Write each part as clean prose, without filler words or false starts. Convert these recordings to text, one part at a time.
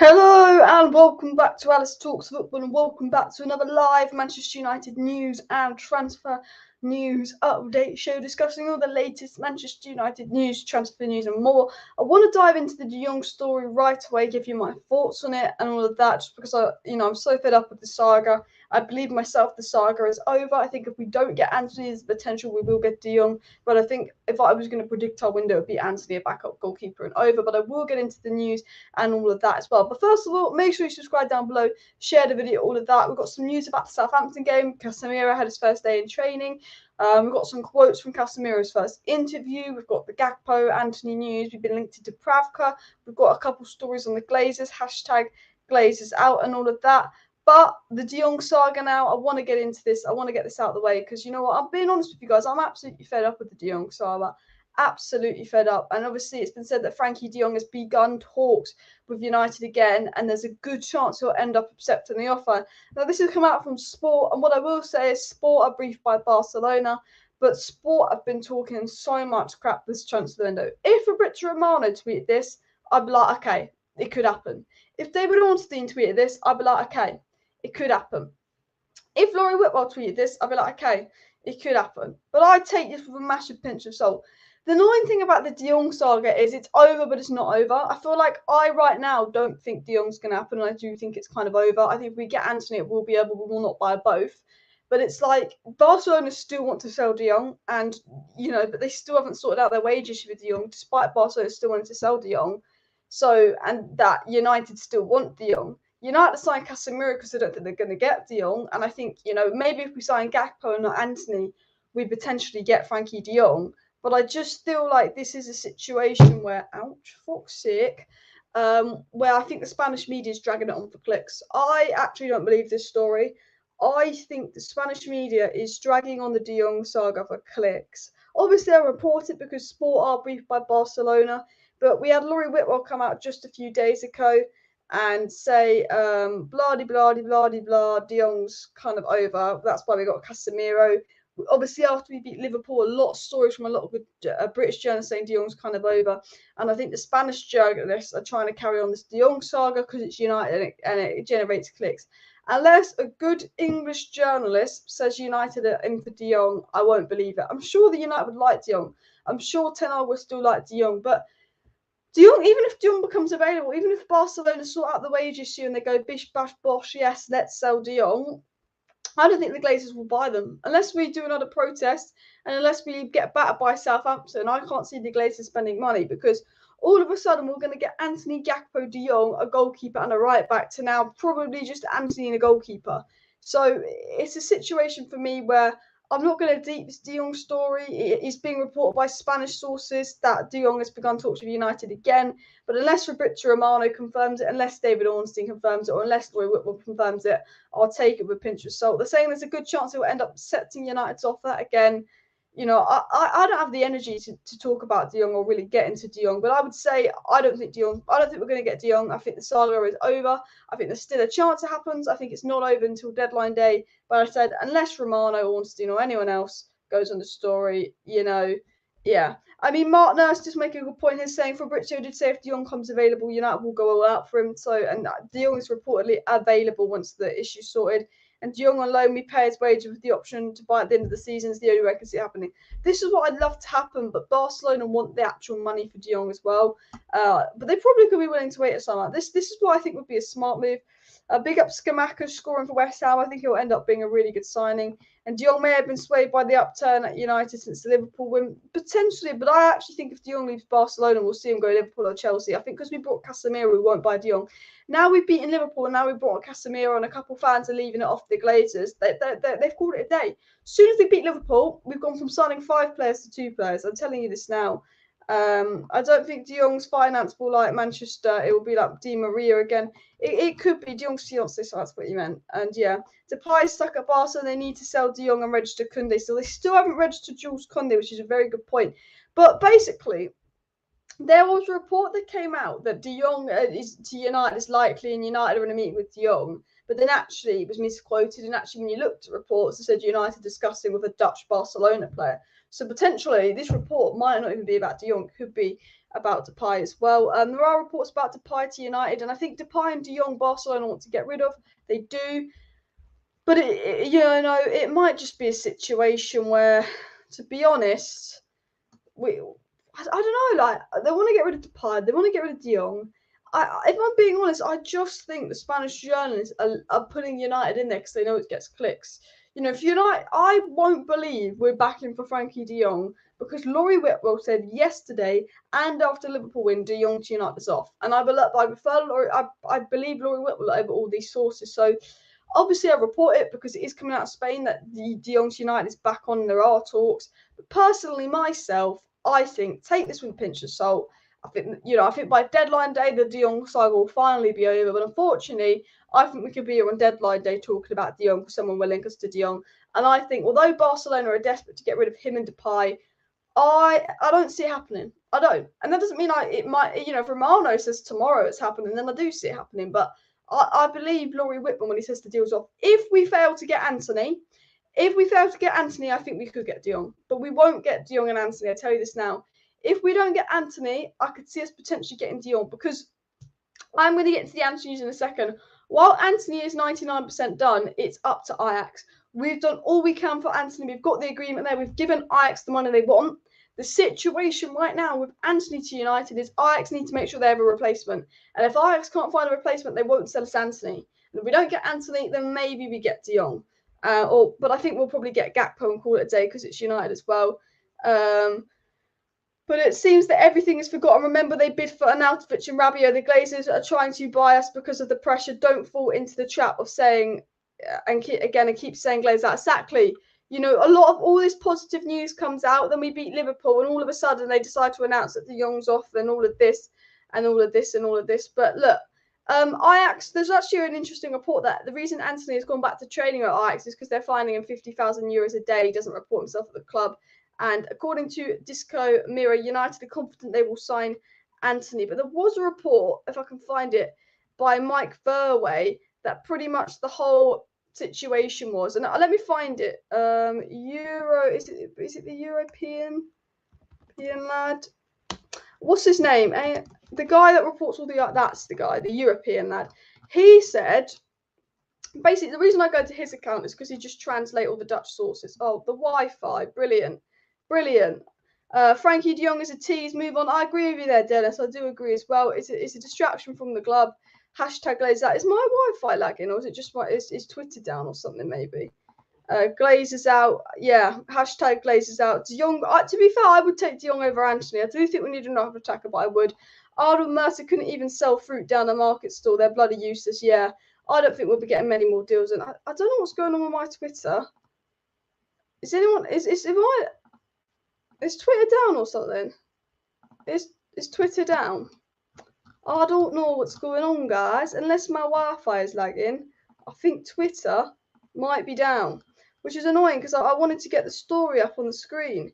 Hello and welcome back to Alice Talks Football, and welcome back to another live Manchester United news and transfer news update show discussing all the latest Manchester United news, transfer news and more. I want to dive into the De Jong story right away, give you my thoughts on it and all of that, just because I'm so fed up with the saga. I believe myself the saga is over. I think if we don't get Antony, there's potential we will get De Jong, but I think if I was going to predict our window, it would be Antony, a backup goalkeeper, and over. But I will get into the news and all of that as well. But first of all, make sure you subscribe down below, share the video, all of that. We've got some news about the Southampton game. Casemiro had his first day in training. We've got some quotes from Casemiro's first interview. We've got the Gakpo, Antony news. We've been linked to Dubravka. We've got a couple stories on the Glazers, hashtag Glazers out and all of that. But the De Jong saga now, I want to get into this. I want to get this out of the way because you know what? I'm being honest with you guys. I'm absolutely fed up with the De Jong saga. Absolutely fed up. And obviously it's been said that Frenkie de Jong has begun talks with United again, and there's a good chance he'll end up accepting the offer. Now, this has come out from Sport, and what I will say is Sport are briefed by Barcelona, but Sport have been talking so much crap this transfer window. If Fabrizio Romano tweeted this, I'd be like, okay, it could happen. If David Ornstein tweeted this, I'd be like, okay, it could happen. If Laurie Whitwell tweeted this, I'd be like, okay, it could happen. But I take this with a massive pinch of salt. The annoying thing about the De Jong saga is it's over, but it's not over. I feel like I right now don't think De Jong's going to happen, and I do think it's kind of over. I think if we get Antony, it will be over. We will not buy both. But it's like Barcelona still want to sell De Jong, and but they still haven't sorted out their wage issue with De Jong, despite Barcelona still wanting to sell De Jong. So, and that United still want De Jong. United sign Casemiro because I don't think they're going to get De Jong, and I think maybe if we sign Gakpo and not Antony, we potentially get Frenkie de Jong. But I just feel like this is a situation where, ouch, fuck's sake, where I think the Spanish media is dragging it on for clicks. I actually don't believe this story. I think the Spanish media is dragging on the De Jong saga for clicks. Obviously, they'll report it because Sport are briefed by Barcelona, but we had Laurie Whitwell come out just a few days ago and say, blah, de blah, de blah, de blah, De Jong's kind of over. That's why we got Casemiro. Obviously, after we beat Liverpool, a lot of stories from a lot of good British journalists saying De Jong's kind of over. And I think the Spanish journalists are trying to carry on this De Jong saga because it's United and it generates clicks. Unless a good English journalist says United are in for De Jong, I won't believe it. I'm sure that United would like De Jong. I'm sure Ten Hag will still like De Jong. But De Jong, even if De Jong becomes available, even if Barcelona sort out the wage issue and they go bish, bash, bosh, yes, let's sell De Jong, I don't think the Glazers will buy them. Unless we do another protest and unless we get battered by Southampton, I can't see the Glazers spending money because all of a sudden we're going to get Antony, Gakpo, De Jong, a goalkeeper and a right back to now probably just Antony and a goalkeeper. So it's a situation for me where I'm not going to deep this De Jong story. It's being reported by Spanish sources that De Jong has begun talks with United again. But unless Fabrizio Romano confirms it, unless David Ornstein confirms it, or unless Laurie Whitwell confirms it, I'll take it with a pinch of salt. They're saying there's a good chance it will end up accepting United's offer again. I don't have the energy to talk about De Jong or really get into De Jong, but I would say I don't think we're going to get De Jong. I think the saga is over. I think there's still a chance it happens. I think it's not over until deadline day. But I said, unless Romano, Ornstein, or anyone else goes on the story, yeah. I mean, Mark Nurse just making a good point here, saying Fabrizio did say if De Jong comes available, United will go all out for him. So, and De Jong is reportedly available once the issue's sorted. And De Jong on loan, we pay his wages with the option to buy at the end of the season is the only way I can see it happening. This is what I'd love to happen, but Barcelona want the actual money for De Jong as well. But they probably could be willing to wait a summer. This is what I think would be a smart move. Big up Scamacca scoring for West Ham. I think he'll end up being a really good signing. And De Jong may have been swayed by the upturn at United since the Liverpool win, potentially. But I actually think if De Jong leaves Barcelona, we'll see him go to Liverpool or Chelsea. I think because we brought Casemiro, we won't buy De Jong. Now we've beaten Liverpool, and now we've brought Casemiro, and a couple of fans are leaving it off the Glazers. They've called it a day. As soon as we beat Liverpool, we've gone from signing 5 players to 2 players. I'm telling you this now. I don't think De Jong's finance will like Manchester. It will be like Di Maria again. It could be De Jong's fiance, so that's what you meant. And yeah, Depay's stuck at Barca. They need to sell De Jong and register Koundé. So they still haven't registered Jules Koundé, which is a very good point. But basically, there was a report that came out that De Jong is to United is likely, and United are going to meet with De Jong. But then actually it was misquoted, and actually when you looked at reports, it said United discussing with a Dutch Barcelona player. So potentially this report might not even be about De Jong, it could be about Depay as well. There are reports about Depay to United, and I think Depay and De Jong Barcelona want to get rid of. They do. But it might just be a situation where, to be honest, I don't know, like, they want to get rid of Depay, they want to get rid of De Jong. If I'm being honest, I just think the Spanish journalists are putting United in there because they know it gets clicks. If United, I won't believe we're backing for Frenkie de Jong because Laurie Whitwell said yesterday and after Liverpool win, De Jong to United is off. And I believe Laurie Whitwell over all these sources. So obviously I report it because it is coming out of Spain that the De Jong to United is back on and there are talks. But personally, myself, I think take this with a pinch of salt. I think by deadline day the De Jong saga will finally be over. But unfortunately, I think we could be here on deadline day talking about De Jong because someone will link us to De Jong. And I think although Barcelona are desperate to get rid of him and Depay, I don't see it happening. I don't, and that doesn't mean it might. If Romano says tomorrow it's happening, then I do see it happening. But I believe Laurie Whitman when he says the deal's off. If we fail to get Antony, I think we could get De Jong. But we won't get De Jong and Antony. I tell you this now. If we don't get Antony, I could see us potentially getting De Jong because I'm going to get to the Antony's in a second. While Antony is 99% done, it's up to AJAX. We've done all we can for Antony. We've got the agreement there. We've given AJAX the money they want. The situation right now with Antony to United is AJAX need to make sure they have a replacement. And if AJAX can't find a replacement, they won't sell us Antony. And if we don't get Antony, then maybe we get De Jong. But I think we'll probably get Gakpo and call it a day because it's United as well. But it seems that everything is forgotten. Remember, they bid for Arnautovic and Rabiot. The Glazers are trying to buy us because of the pressure. Don't fall into the trap of saying, and keep saying Glazer. Exactly. A lot of all this positive news comes out. Then we beat Liverpool, and all of a sudden they decide to announce that De Jong's off, and all of this, and all of this, and all of this. But look, AJAX. There's actually an interesting report that the reason Antony has gone back to training at AJAX is because they're finding him €50,000 a day. He doesn't report himself at the club. And according to Disco Mirror, United are confident they will sign Antony. But there was a report, if I can find it, by Mike Furway that pretty much the whole situation was, and let me find it. Is it the European lad? What's his name? The guy that reports all that's the guy, the European lad. He said, basically, the reason I go to his account is because he just translates all the Dutch sources. Oh, the Wi-Fi, brilliant. Frenkie de Jong is a tease. Move on. I agree with you there, Dennis. I do agree as well. It's a distraction from the club. #Glazer. Is my Wi-Fi lagging, or is it just is Twitter down or something? Maybe. Glazer's out. Yeah. #Glazer's out. De Jong. To be fair, I would take De Jong over Antony. I do think we need another attacker, but I would. Arnold Mercer couldn't even sell fruit down the market stall. They're bloody useless. Yeah. I don't think we'll be getting many more deals. And I don't know what's going on with my Twitter. Is Twitter down or something? Is Twitter down? I don't know what's going on, guys. Unless my Wi-Fi is lagging, I think Twitter might be down, which is annoying because I wanted to get the story up on the screen.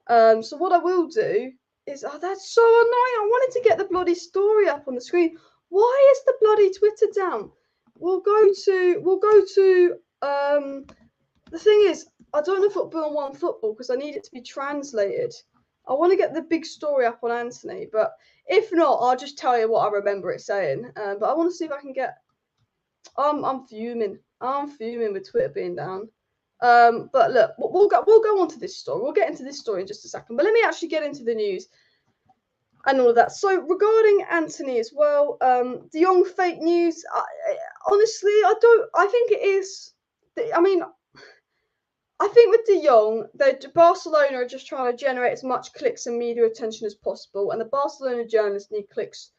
So what I will do is, that's so annoying. I wanted to get the bloody story up on the screen. Why is the bloody Twitter down? We'll go to the thing is, I don't know Football on OneFootball because I need it to be translated. I want to get the big story up on Antony, but if not, I'll just tell you what I remember it saying. But I want to see if I can get. I'm fuming. I'm fuming with Twitter being down. But look, we'll go on to this story. We'll get into this story in just a second. But let me actually get into the news and all of that. So regarding Antony as well, De Jong fake news. Honestly, I think it is. I think with De Jong, Barcelona are just trying to generate as much clicks and media attention as possible, and the Barcelona journalists need clicks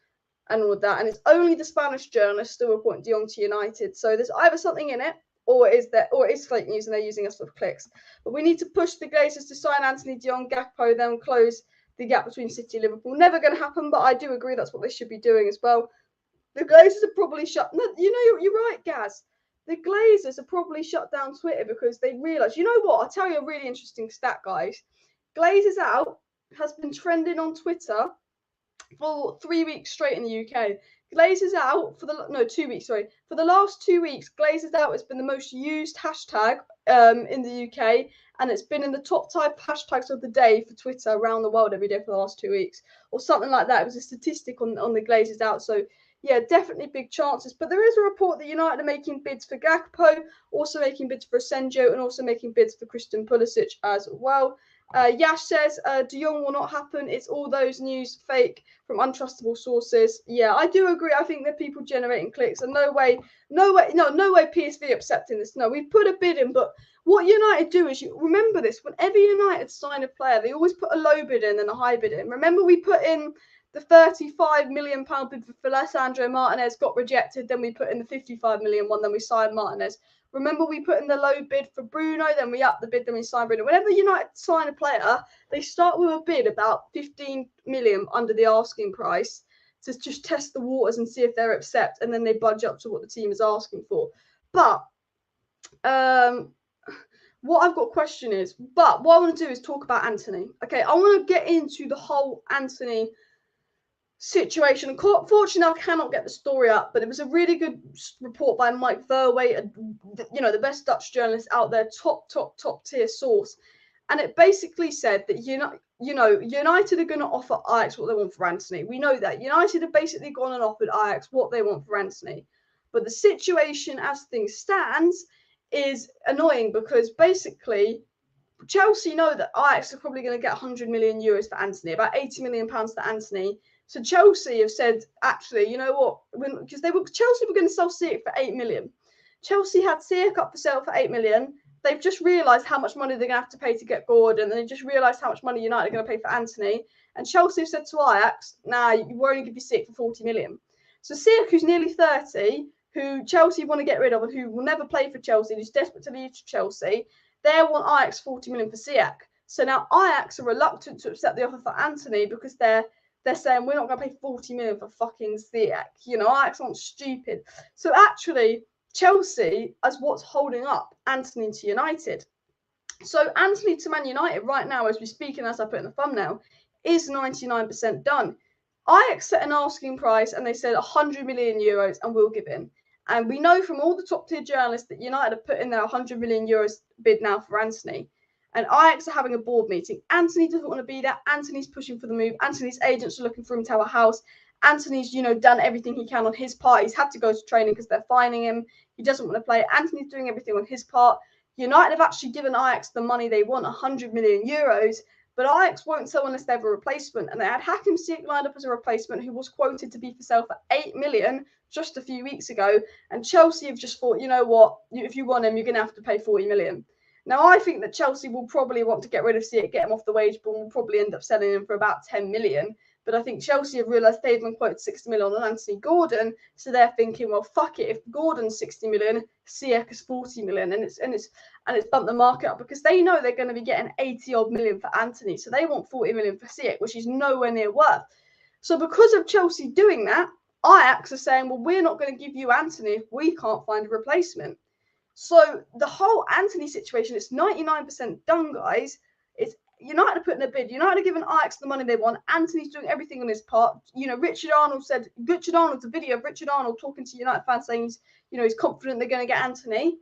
and all of that. And it's only the Spanish journalists still reporting De Jong to United. So there's either something in it, or it is fake news, and they're using us for clicks. But we need to push the Glazers to sign Antony, De Jong, Gakpo, then close the gap between City and Liverpool. Never going to happen, but I do agree that's what they should be doing as well. The Glazers are probably shut. No, you're right, Gaz. The Glazers are probably shut down Twitter because they realise, you know what? I'll tell you a really interesting stat, guys. Glazers out has been trending on Twitter for 3 weeks straight in the UK. Glazers out for 2 weeks, sorry. For the last 2 weeks, Glazers out has been the most used hashtag in the UK. and it's been in the top 5 hashtags of the day for Twitter around the world every day for the last 2 weeks, or something like that. It was a statistic on the Glazers out. So yeah, definitely big chances. But there is a report that United are making bids for Gakpo, also making bids for Asenjo, and also making bids for Christian Pulisic as well. Yash says De Jong will not happen. It's all those news fake from untrustable sources. Yeah, I do agree. I think that people generating clicks, and no way PSV accepting this. No, we've put a bid in, but what United do is, you remember this, whenever United sign a player, they always put a low bid in and a high bid in. Remember, we put in the £35 million bid for Alessandro Martinez, got rejected. Then we put in the £55 million one, then we signed Martinez. Remember, we put in the low bid for Bruno, then we upped the bid, then we signed Bruno. Whenever United sign a player, they start with a bid about 15 million under the asking price to just test the waters and see if they're accept, and then they budge up to what the team is asking for. But what I've got a question is, but what I want to do is talk about Antony. Okay, I want to get into the whole Antony situation. Unfortunately, I cannot get the story up, but it was a really good report by Mike Verwey, the best Dutch journalist out there, top tier source, and it basically said that United are going to offer Ajax what they want for Antony. We know that United have basically gone and offered Ajax what they want for Antony, but the situation as things stands is annoying because basically Chelsea know that Ajax are probably going to get 100 million euros for Antony, about 80 million pounds for Antony. So Chelsea have said, actually, you know what? Because Chelsea were going to sell Ziyech for 8 million. Chelsea had Ziyech up for sale for 8 million. They've just realised how much money they're going to have to pay to get Gordon, and they just realised how much money United are going to pay for Antony. And Chelsea have said to Ajax, nah, we'll only give you Ziyech for 40 million. So Ziyech, who's nearly 30, who Chelsea want to get rid of and who will never play for Chelsea, who's desperate to leave Chelsea, they want Ajax 40 million for Ziyech. So now Ajax are reluctant to accept the offer for Antony because they're saying we're not going to pay 40 million for fucking Ziyech. Ajax aren't stupid. So actually, Chelsea is what's holding up Antony to United. So Antony to Man United right now, as we speak and as I put in the thumbnail, is 99% done. Ajax set an asking price and they said 100 million euros and we'll give in. And we know from all the top tier journalists that United have put in their 100 million euros bid now for Antony. And Ajax are having a board meeting. Antony doesn't want to be there. Antony's pushing for the move. Antony's agents are looking for him to have a house. Antony's, done everything he can on his part. He's had to go to training because they're fining him. He doesn't want to play. Antony's doing everything on his part. United have actually given Ajax the money they want, 100 million euros. But Ajax won't sell unless they have a replacement. And they had Hakim Ziyech lined up as a replacement who was quoted to be for sale for 8 million just a few weeks ago. And Chelsea have just thought, you know what, if you want him, you're going to have to pay 40 million. Now, I think that Chelsea will probably want to get rid of Ziyech, get him off the wage bill, and will probably end up selling him for about 10 million. But I think Chelsea have realised they've been quoted 60 million on Anthony Gordon. So they're thinking, well, fuck it. If Gordon's 60 million, Ziyech is 40 million. And it's bumped the market up because they know they're going to be getting 80 odd million for Antony. So they want 40 million for Ziyech, which is nowhere near worth. So because of Chelsea doing that, Ajax are saying, well, we're not going to give you Antony if we can't find a replacement. So the whole Antony situation is 99% done, guys. It's United are putting a bid. United are giving Ajax the money they want. Antony's doing everything on his part. Richard Arnold's a video of Richard Arnold talking to United fans saying he's confident they're going to get Antony.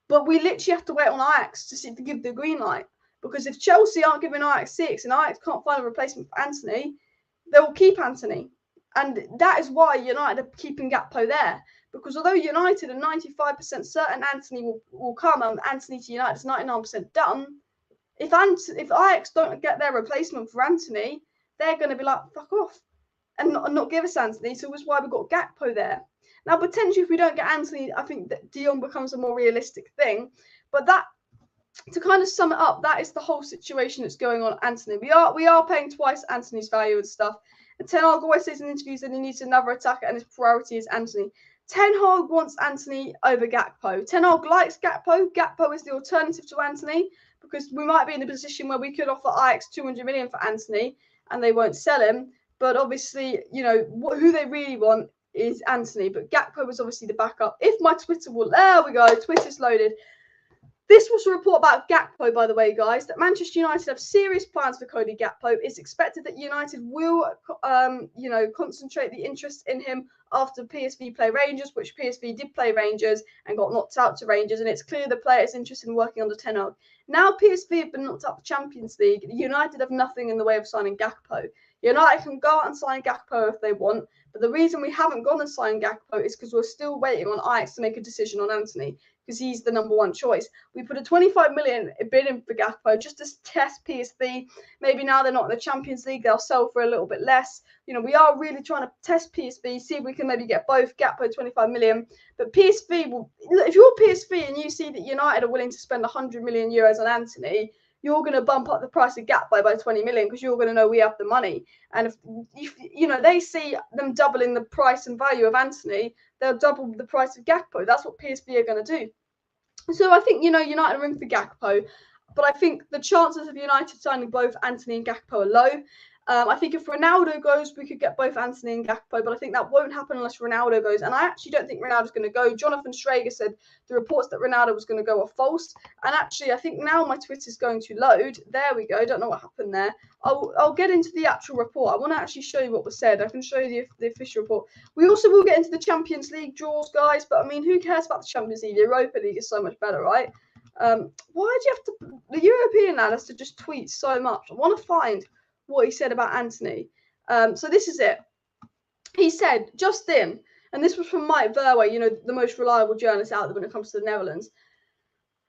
But we literally have to wait on Ajax to give the green light. Because if Chelsea aren't giving Ajax 6 and Ajax can't find a replacement for Antony, they will keep Antony. And that is why United are keeping Gakpo there. Because although United are 95% certain Antony will come and Antony to United is 99% done, if Ajax don't get their replacement for Antony, they're going to be like, fuck off and not give us Antony. So that's why we've got Gakpo there. Now, potentially, if we don't get Antony, I think that De Jong becomes a more realistic thing. But that, to kind of sum it up, that is the whole situation that's going on at Antony. We are paying twice Antony's value and stuff. And Ten Hag always says in interviews that he needs another attacker and his priority is Antony. Ten Hag wants Antony over Gakpo. Ten Hag likes Gakpo. Gakpo is the alternative to Antony because we might be in a position where we could offer Ajax 200 million for Antony and they won't sell him. But obviously, who they really want is Antony. But Gakpo was obviously the backup. If my Twitter will, there we go, Twitter's loaded. This was a report about Gakpo, by the way, guys, that Manchester United have serious plans for Cody Gakpo. It's expected that United will, concentrate the interest in him after PSV play Rangers, which PSV did play Rangers and got knocked out to Rangers. And it's clear the player is interested in working under Ten Hag. Now PSV have been knocked out of the Champions League. United have nothing in the way of signing Gakpo. United can go out and sign Gakpo if they want, but the reason we haven't gone and signed Gakpo is because we're still waiting on AJAX to make a decision on Antony, because he's the number one choice. We put a 25 million bid in for Gakpo just to test PSV. Maybe now they're not in the Champions League, they'll sell for a little bit less. We are really trying to test PSV, see if we can maybe get both Gakpo 25 million. But PSV will, if you're PSV and you see that United are willing to spend 100 million euros on Antony, you're going to bump up the price of Gakpo by 20 million because you're going to know we have the money. And if they see them doubling the price and value of Antony, they'll double the price of Gakpo. That's what PSV are going to do. So I think, United are in for Gakpo, but I think the chances of United signing both Antony and Gakpo are low. I think if Ronaldo goes, we could get both Antony and Gakpo, but I think that won't happen unless Ronaldo goes. And I actually don't think Ronaldo's going to go. Jonathan Schrager said the reports that Ronaldo was going to go are false. And actually, I think now my Twitter's going to load. There we go. Don't know what happened there. I'll get into the actual report. I want to actually show you what was said. I can show you the official report. We also will get into the Champions League draws, guys. But, I mean, who cares about the Champions League? The Europa League is so much better, right? Why do you have to... The European lad has to just tweet so much. I want to find what he said about Antony. So this is it. He said, just in, and this was from Mike Verwey, the most reliable journalist out there when it comes to the Netherlands.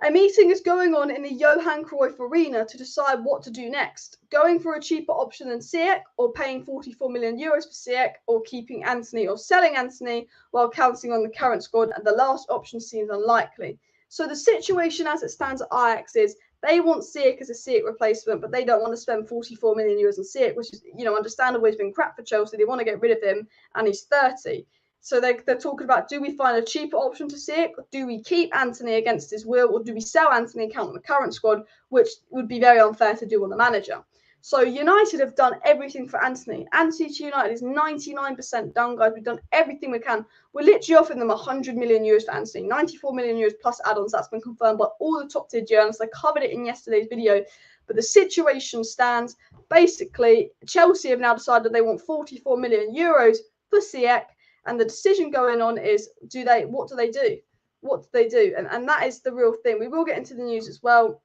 A meeting is going on in the Johan Cruyff Arena to decide what to do next. Going for a cheaper option than Ziyech, or paying 44 million euros for Ziyech, or keeping Antony or selling Antony while counting on the current squad, and the last option seems unlikely. So the situation as it stands at AJAX is they want Ziyech as a Ziyech replacement, but they don't want to spend 44 million euros on Ziyech, which is, understandable. He's been crap for Chelsea. They want to get rid of him, and he's 30. So they're talking about, do we find a cheaper option to Ziyech? Do we keep Antony against his will, or do we sell Antony and count on the current squad, which would be very unfair to do on the manager? So United have done everything for Antony. Antony to United is 99% done, guys. We've done everything we can. We're literally offering them 100 million euros for Antony, 94 million euros plus add-ons. That's been confirmed by all the top-tier journalists. I covered it in yesterday's video. But the situation stands. Basically, Chelsea have now decided they want 44 million euros for Ziyech. And the decision going on is, what do they do? What do they do? And that is the real thing. We will get into the news as well.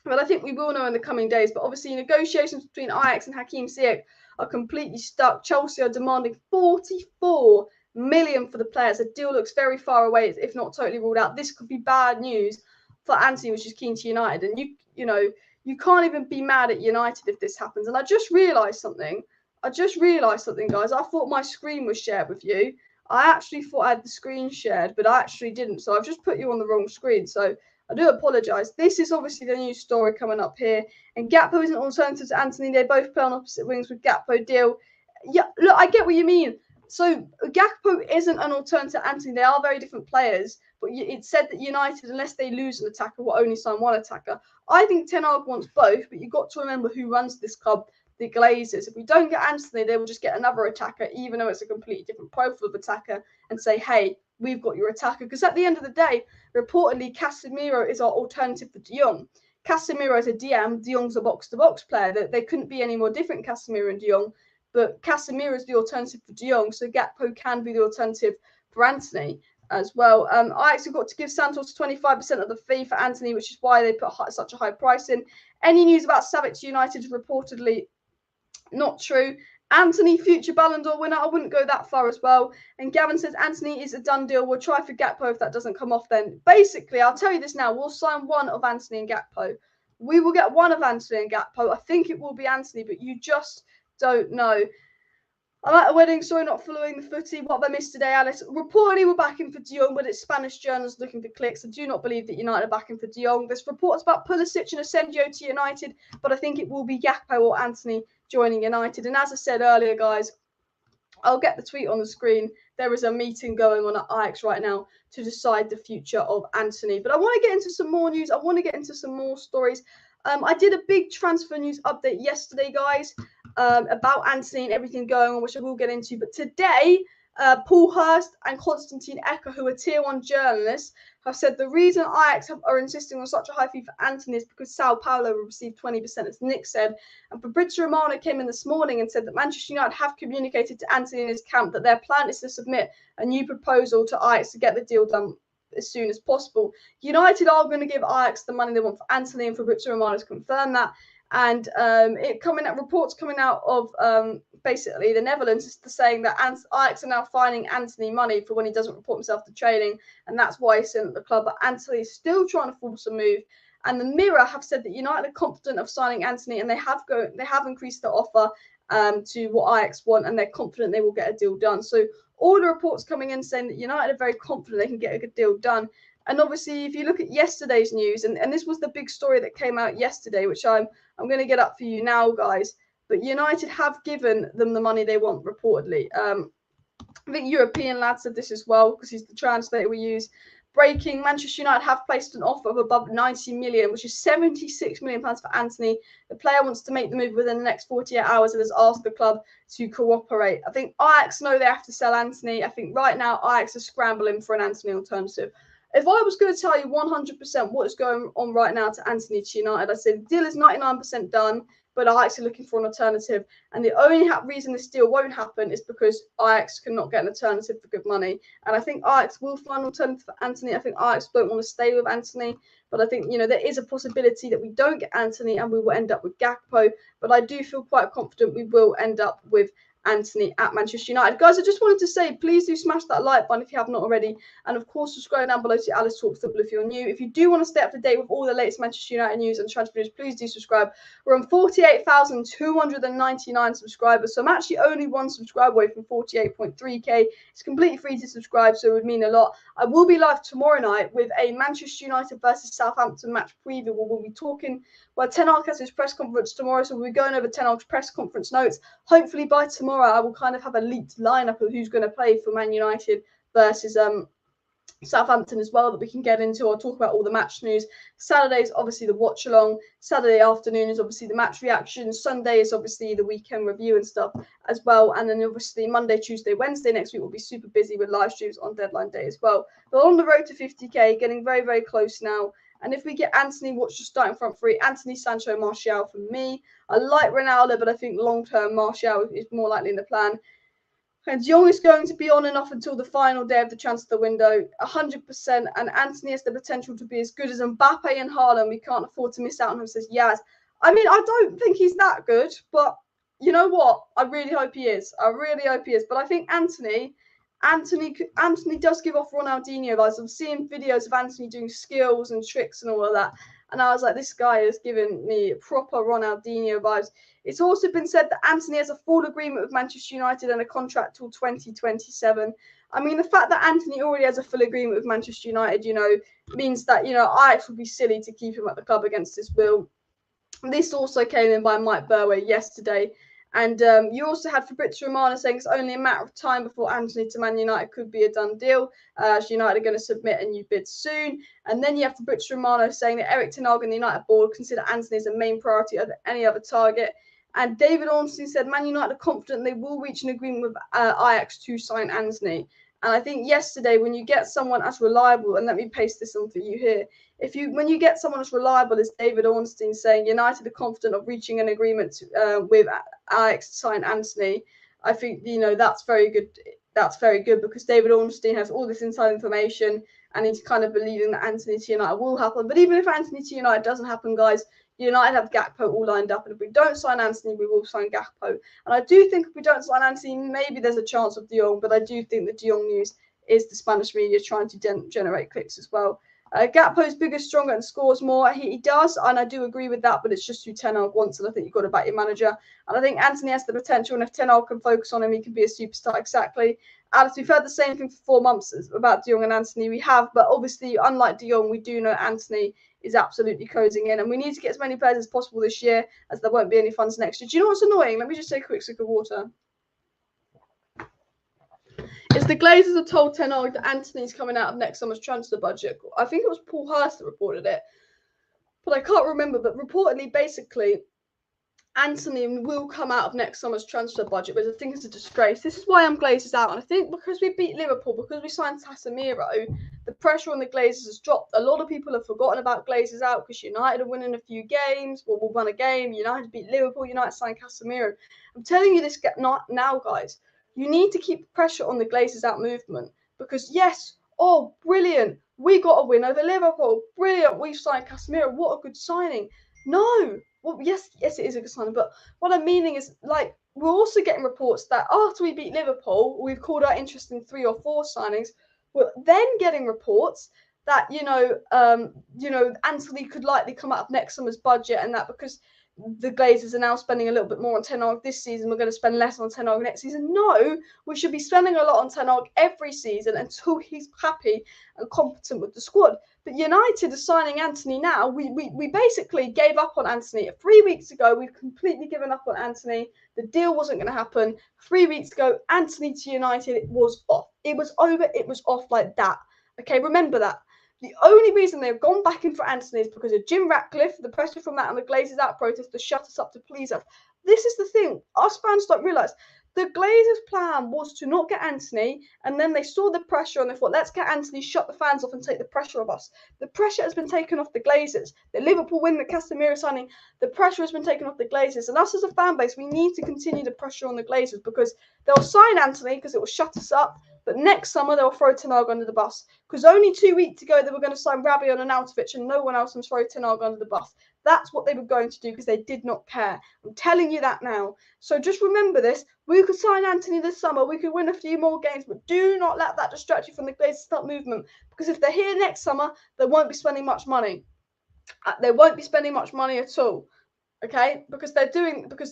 But I think we will know in the coming days. But obviously, negotiations between AJAX and Hakim Ziyech are completely stuck. Chelsea are demanding 44 million for the players. The deal looks very far away, if not totally ruled out. This could be bad news for Antony, which is keen to United. And you can't even be mad at United if this happens. And I just realised something. Guys. I thought my screen was shared with you. I actually thought I had the screen shared, but I actually didn't. So I've just put you on the wrong screen. So I do apologise. This is obviously the news story coming up here. And Gakpo is an alternative to Antony. They both play on opposite wings with Gakpo deal. Yeah, look, I get what you mean. So Gakpo isn't an alternative to Antony. They are very different players. But it's said that United, unless they lose an attacker, will only sign one attacker. I think Ten Hag wants both, but you've got to remember who runs this club, the Glazers. If we don't get Antony, they will just get another attacker, even though it's a completely different profile of attacker, and say, hey, we've got your attacker. Because at the end of the day, reportedly, Casemiro is our alternative for De Jong. Casemiro is a DM. De Jong's a box-to-box player. They couldn't be any more different, Casemiro and De Jong. But Casemiro is the alternative for De Jong, so Gakpo can be the alternative for Antony as well. I actually got to give Santos 25% of the fee for Antony, which is why they put such a high price in. Any news about Savic United is reportedly not true. Antony, future Ballon d'Or winner. I wouldn't go that far as well. And Gavin says Antony is a done deal. We'll try for Gakpo if that doesn't come off then. Basically, I'll tell you this now. We'll sign one of Antony and Gakpo. We will get one of Antony and Gakpo. I think it will be Antony, but you just don't know. I'm at a wedding, sorry, not following the footy. What have I missed today, Alice? Reportedly, we're backing for De Jong, but it's Spanish journalists looking for clicks. I do not believe that United are backing for De Jong. There's reports about Pulisic and Asensio to United, but I think it will be Gakpo or Antony joining United. And as I said earlier, guys, I'll get the tweet on the screen. There is a meeting going on at AJAX right now to decide the future of Antony. But I want to get into some more news. I want to get into some more stories. I did a big transfer news update yesterday, guys, about Antony and everything going on, which I will get into. But today, Paul Hurst and Konstantin Ecker, who are tier 1 journalists, have said the reason Ajax are insisting on such a high fee for Antony is because Sao Paulo will receive 20%, as Nick said. And Fabrizio Romano came in this morning and said that Manchester United have communicated to Antony and his camp that their plan is to submit a new proposal to Ajax to get the deal done as soon as possible. United are going to give Ajax the money they want for Antony, and Fabrizio Romano has confirmed that. And reports coming out of basically the Netherlands is saying that Ajax are now fining Antony money for when he doesn't report himself to training, and that's why he's still at the club. But Antony is still trying to force a move. And the Mirror have said that United are confident of signing Antony, and they have increased the offer to what Ajax want, and they're confident they will get a deal done. So all the reports coming in saying that United are very confident they can get a good deal done. And obviously, if you look at yesterday's news, and this was the big story that came out yesterday, which I'm going to get up for you now, guys. But United have given them the money they want, reportedly. I think European Lad said this as well, because he's the translator we use. Breaking, Manchester United have placed an offer of above 90 million, which is £76 million for Antony. The player wants to make the move within the next 48 hours and has asked the club to cooperate. I think Ajax know they have to sell Antony. I think right now Ajax are scrambling for an Antony alternative. If I was going to tell you 100% what is going on right now to Antony to United, I'd say the deal is 99% done, but Ajax are looking for an alternative. And the only reason this deal won't happen is because Ajax cannot get an alternative for good money. And I think Ajax will find an alternative for Antony. I think Ajax don't want to stay with Antony. But I think, there is a possibility that we don't get Antony and we will end up with Gakpo. But I do feel quite confident we will end up with Antony at Manchester United. Guys, I just wanted to say, please do smash that like button if you have not already. And of course, subscribe down below to Alice Talks Football if you're new. If you do want to stay up to date with all the latest Manchester United news and transfer news, please do subscribe. We're on 48,299 subscribers. So I'm actually only one subscriber away from 48.3k. It's completely free to subscribe, so it would mean a lot. I will be live tomorrow night with a Manchester United versus Southampton match preview where we'll be talking. Well, Ten Hag has his press conference tomorrow, so we'll be going over Ten Hag's press conference notes. Hopefully by tomorrow, I will kind of have a leaked lineup of who's going to play for Man United versus Southampton as well that we can get into. I'll talk about all the match news. Saturday is obviously the watch along. Saturday afternoon is obviously the match reaction. Sunday is obviously the weekend review and stuff as well. And then obviously Monday, Tuesday, Wednesday next week will be super busy with live streams on deadline day as well. But on the road to 50k, getting very, very close now. And if we get Antony, watch the starting front three. Antony, Sancho, Martial for me. I like Ronaldo, but I think long-term Martial is more likely in the plan. And De Jong is going to be on and off until the final day of the transfer window, 100%. And Antony has the potential to be as good as Mbappe and Haaland. We can't afford to miss out on him, says Yaz. I mean, I don't think he's that good, but you know what? I really hope he is. I really hope he is. But I think Antony does give off Ronaldinho vibes. I'm seeing videos of Antony doing skills and tricks and all of that. And I was like, this guy is giving me proper Ronaldinho vibes. It's also been said that Antony has a full agreement with Manchester United and a contract till 2027. I mean, the fact that Antony already has a full agreement with Manchester United, means that, Ajax would be silly to keep him at the club against his will. This also came in by Mike Burway yesterday. And you also had Fabrizio Romano saying it's only a matter of time before Antony to Man United could be a done deal. United are going to submit a new bid soon. And then you have Fabrizio Romano saying that Erik ten Hag and the United board consider Antony as a main priority over any other target. And David Ornstein said Man United are confident they will reach an agreement with Ajax to sign Antony. And I think yesterday, when you get someone as reliable, and let me paste this on for you here, when you get someone as reliable as David Ornstein saying United are confident of reaching an agreement with Ajax to sign Antony, I think that's very good. That's very good because David Ornstein has all this inside information and he's kind of believing that Antony to United will happen. But even if Antony to United doesn't happen, guys, United have Gakpo all lined up, and if we don't sign Antony, we will sign Gakpo. And I do think if we don't sign Antony, maybe there's a chance of De Jong, but I do think the De Jong news is the Spanish media trying to generate clicks as well. Gakpo is bigger, stronger, and scores more. He does, and I do agree with that, but it's just who Ten Hag wants, and I think you've got to back your manager. And I think Antony has the potential, and if Ten Hag can focus on him, he can be a superstar. Exactly. Alice, we've heard the same thing for 4 months about De Jong and Antony. We have, but obviously, unlike De Jong, we do know Antony is absolutely closing in, and we need to get as many players as possible this year, as there won't be any funds next year. Do you know what's annoying? Let me just take a quick sip of water. It's the Glazers have told Ten Hag that Antony's coming out of next summer's transfer budget. I think it was Paul Hurst that reported it, but I can't remember. But reportedly, basically, Antony will come out of next summer's transfer budget, which I think is a disgrace. This is why I'm Glazers out. And I think because we beat Liverpool, because we signed Casemiro, the pressure on the Glazers has dropped. A lot of people have forgotten about Glazers out because United are winning a few games. Well, we'll win a game. United beat Liverpool. United signed Casemiro. I'm telling you this now, guys. You need to keep pressure on the Glazers out movement because, yes, oh, brilliant. We got a win over Liverpool. Brilliant. We've signed Casemiro. What a good signing. No. Well, yes, it is a good signing, but what I'm meaning is, like, we're also getting reports that after we beat Liverpool, we've called our interest in 3 or 4 signings. We're then getting reports that, Antony could likely come out of next summer's budget, and that because the Glazers are now spending a little bit more on Ten Hag this season, we're going to spend less on Ten Hag next season. No, we should be spending a lot on Ten Hag every season until he's happy and competent with the squad. But United are signing Antony now. We basically gave up on Antony 3 weeks ago. We've completely given up on Antony. The deal wasn't going to happen. 3 weeks ago, Antony to United, it was off. It was over. It was off like that. Okay, remember that. The only reason they've gone back in for Antony is because of Jim Ratcliffe, the pressure from that, and the Glazers out protest to shut us up, to please us. This is the thing. Us fans don't realise. The Glazers' plan was to not get Antony, and then they saw the pressure and they thought, let's get Antony, shut the fans off and take the pressure off us. The pressure has been taken off the Glazers. The Liverpool win, the Casemiro signing, the pressure has been taken off the Glazers. And us as a fan base, we need to continue the pressure on the Glazers because they'll sign Antony because it will shut us up. But next summer, they'll throw Ten Hag under the bus. Because only 2 weeks ago, they were going to sign Rabiot and Arnautovic, and no one else was throwing Ten Hag under the bus. That's what they were going to do because they did not care. I'm telling you that now. So just remember this. We could sign Antony this summer. We could win a few more games, but do not let that distract you from the Glazers start movement. Because if they're here next summer, they won't be spending much money. They won't be spending much money at all. Okay, because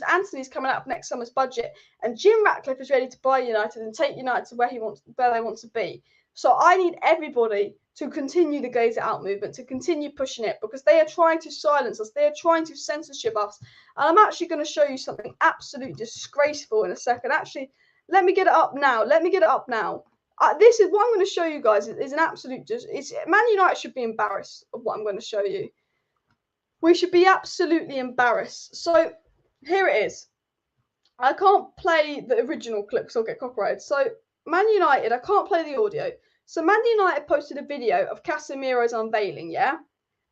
Antony's coming out of next summer's budget, and Jim Ratcliffe is ready to buy United and take United to where they want to be. So I need everybody to continue the Glazer out movement, to continue pushing it, because they are trying to silence us. They are trying to censorship us. And I'm actually going to show you something absolutely disgraceful in a second. Actually, let me get it up now. This is what I'm going to show you guys. Is an absolute Man United should be embarrassed of what I'm going to show you. We should be absolutely embarrassed. So here it is. I can't play the original clip because I'll get copyrighted. So Man United, I can't play the audio. So Man United posted a video of Casemiro's unveiling, yeah?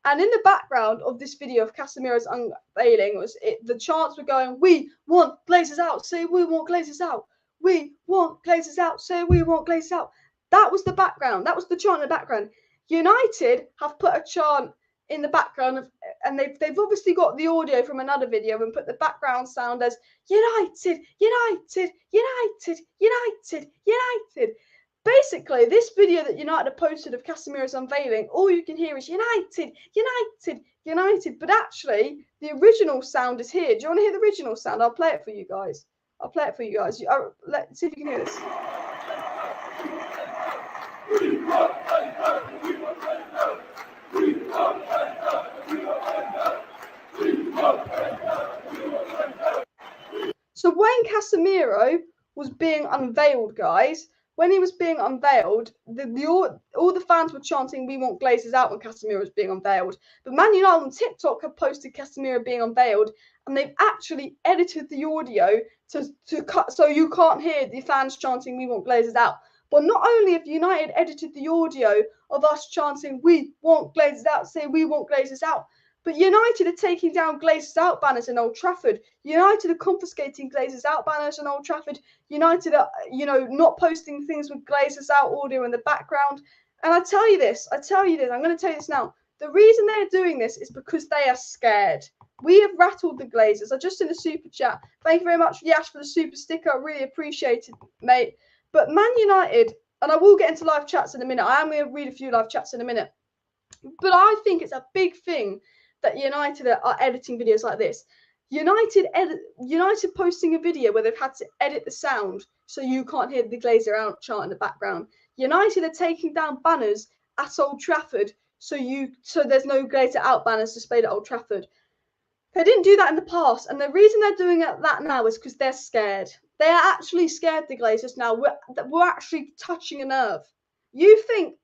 And in the background of this video of Casemiro's unveiling, the chants were going, we want Glazers out, say we want Glazers out. We want Glazers out, say we want Glazers out. That was the background. That was the chant in the background. United have put a chant in the background and they've obviously got the audio from another video and put the background sound as United, United, United, United, United. Basically, this video that United have posted of Casemiro's unveiling, all you can hear is United, United, United. But actually, the original sound is here. Do you want to hear the original sound? I'll play it for you guys. Let's see if you can hear this. So when Casemiro was being unveiled, guys, when he was being unveiled, all the fans were chanting, we want Glazers out when Casemiro was being unveiled. But Man United on TikTok have posted Casemiro being unveiled, and they've actually edited the audio to cut so you can't hear the fans chanting, we want Glazers out. But not only have United edited the audio of us chanting, we want Glazers out, say we want Glazers out, but United are taking down Glazers out banners in Old Trafford. United are confiscating Glazers out banners in Old Trafford. United are, not posting things with Glazers out audio in the background. And I tell you this, I'm going to tell you this now. The reason they're doing this is because they are scared. We have rattled the Glazers. I just sent a super chat. Thank you very much, Yash, for the super sticker. I really appreciate it, mate. But Man United, and I will get into live chats in a minute. I am going to read a few live chats in a minute. But I think it's a big thing that United are editing videos like this. United posting a video where they've had to edit the sound so you can't hear the Glazer out chant in the background. United are taking down banners at Old Trafford so there's no Glazer out banners displayed at Old Trafford. They didn't do that in the past, and the reason they're doing that now is because they're scared. They are actually scared, the Glazers now. We're actually touching a nerve. You think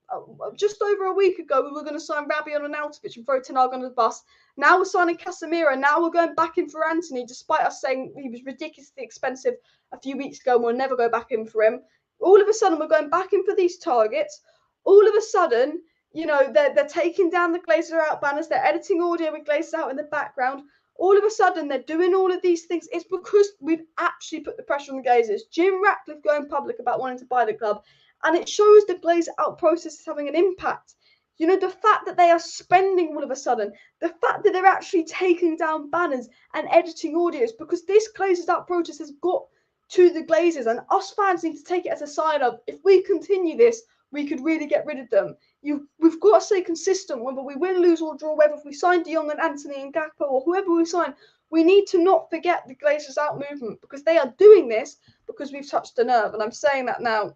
just over a week ago we were going to sign Rabiot and Arnautovic and throw Ten Hag under the bus. Now we're signing Casemiro. Now we're going back in for Antony, despite us saying he was ridiculously expensive a few weeks ago and we'll never go back in for him. All of a sudden, we're going back in for these targets. All of a sudden, you know, they're taking down the Glazer out banners. They're editing audio with Glazer out in the background. All of a sudden, they're doing all of these things. It's because we've actually put the pressure on the Glazers. Jim Ratcliffe going public about wanting to buy the club. And it shows the Glazer out process is having an impact. You know, the fact that they are spending all of a sudden, the fact that they're actually taking down banners and editing audios, because this Glazers out process has got to the Glazers, and us fans need to take it as a sign of, if we continue this, we could really get rid of them. We've got to stay consistent, whether we win, lose, or draw, whether we sign De Jong and Antony and Gakpo or whoever we sign. We need to not forget the Glazers out movement, because they are doing this because we've touched a nerve, and I'm saying that now.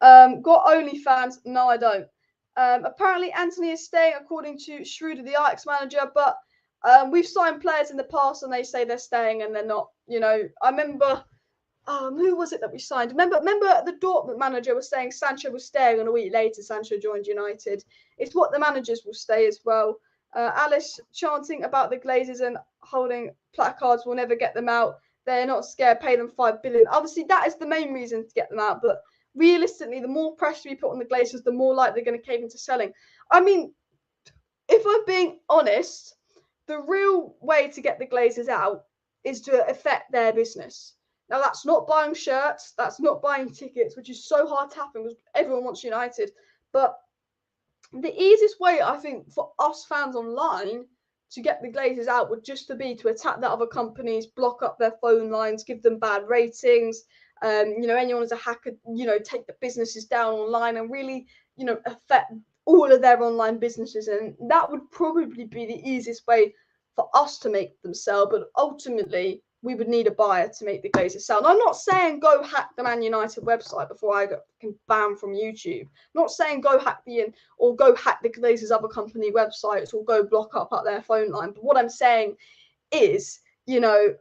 Got OnlyFans? No, I don't. Apparently, Antony is staying, according to Schroeder, the AJAX manager, but we've signed players in the past and they say they're staying and they're not. You know, I remember, who was it that we signed? Remember the Dortmund manager was saying Sancho was staying, and a week later Sancho joined United. It's what the managers will stay as well. Alice chanting about the Glazers and holding placards will never get them out. They're not scared, pay them $5 billion. Obviously, that is the main reason to get them out, but realistically, the more pressure we put on the Glazers, the more likely they're going to cave into selling. I mean, if I'm being honest, the real way to get the Glazers out is to affect their business. Now, that's not buying shirts, that's not buying tickets, which is so hard to happen because everyone wants United. But the easiest way, I think, for us fans online to get the Glazers out would just be to attack the other companies, block up their phone lines, give them bad ratings. You know, anyone who's a hacker, you know, take the businesses down online and really, you know, affect all of their online businesses. And that would probably be the easiest way for us to make them sell. But ultimately, we would need a buyer to make the Glazers sell. And I'm not saying go hack the Man United website before I get banned from YouTube. I'm not saying go hack or go hack the Glazers' other company websites or go block up their phone line. But what I'm saying is, you know,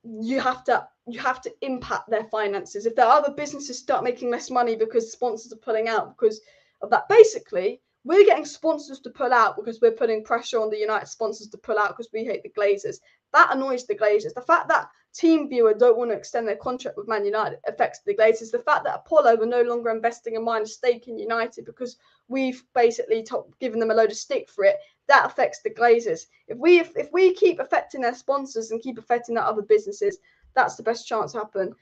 you have to impact their finances. If their other businesses start making less money because sponsors are pulling out because of that, basically we're getting sponsors to pull out because we're putting pressure on the United sponsors to pull out because we hate the Glazers. That annoys the Glazers. The fact that TeamViewer don't want to extend their contract with Man United affects the Glazers. The fact that Apollo are no longer investing a minor stake in United because we've basically given them a load of stick for it, that affects the Glazers. If we keep affecting their sponsors and keep affecting their other businesses, that's the best chance to happen.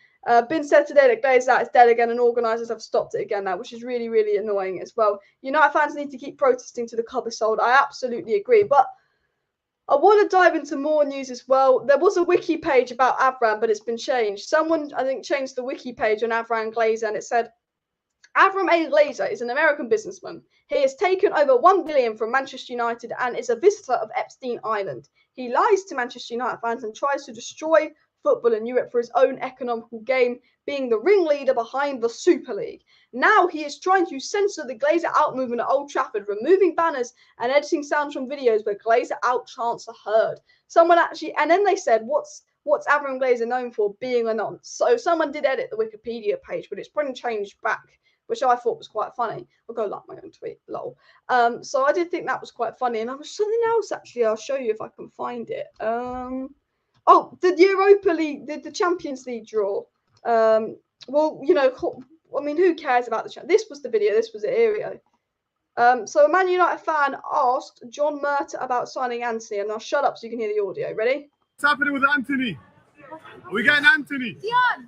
Been said today that Glazer out is dead again, and organisers have stopped it again now, which is really, really annoying as well. United fans need to keep protesting till the club is sold. I absolutely agree, but I want to dive into more news as well. There was a wiki page about Avram, but it's been changed. Someone, I think, changed the wiki page on Avram Glazer, and it said, Avram A. Glazer is an American businessman. He has taken over $1 billion from Manchester United and is a visitor of Epstein Island. He lies to Manchester United fans and tries to destroy football in Europe for his own economical gain, being the ringleader behind the Super League. Now he is trying to censor the Glazer out movement at Old Trafford, removing banners and editing sounds from videos where Glazer out chants are heard. Someone actually, and then they said, what's Avram Glazer known for? Being a nonce. So someone did edit the Wikipedia page, but it's been changed back, which I thought was quite funny. I'll go like my own tweet, lol. So I did think that was quite funny. And there was something else, actually, I'll show you if I can find it. Oh, the Europa League, the Champions League draw. Well, you know, I mean, who cares about the this was the video, this was the area. So a Man United fan asked John Murta about signing Antony, and I'll shut up so you can hear the audio. Ready? What's happening with Antony? Are we getting Antony? Yes.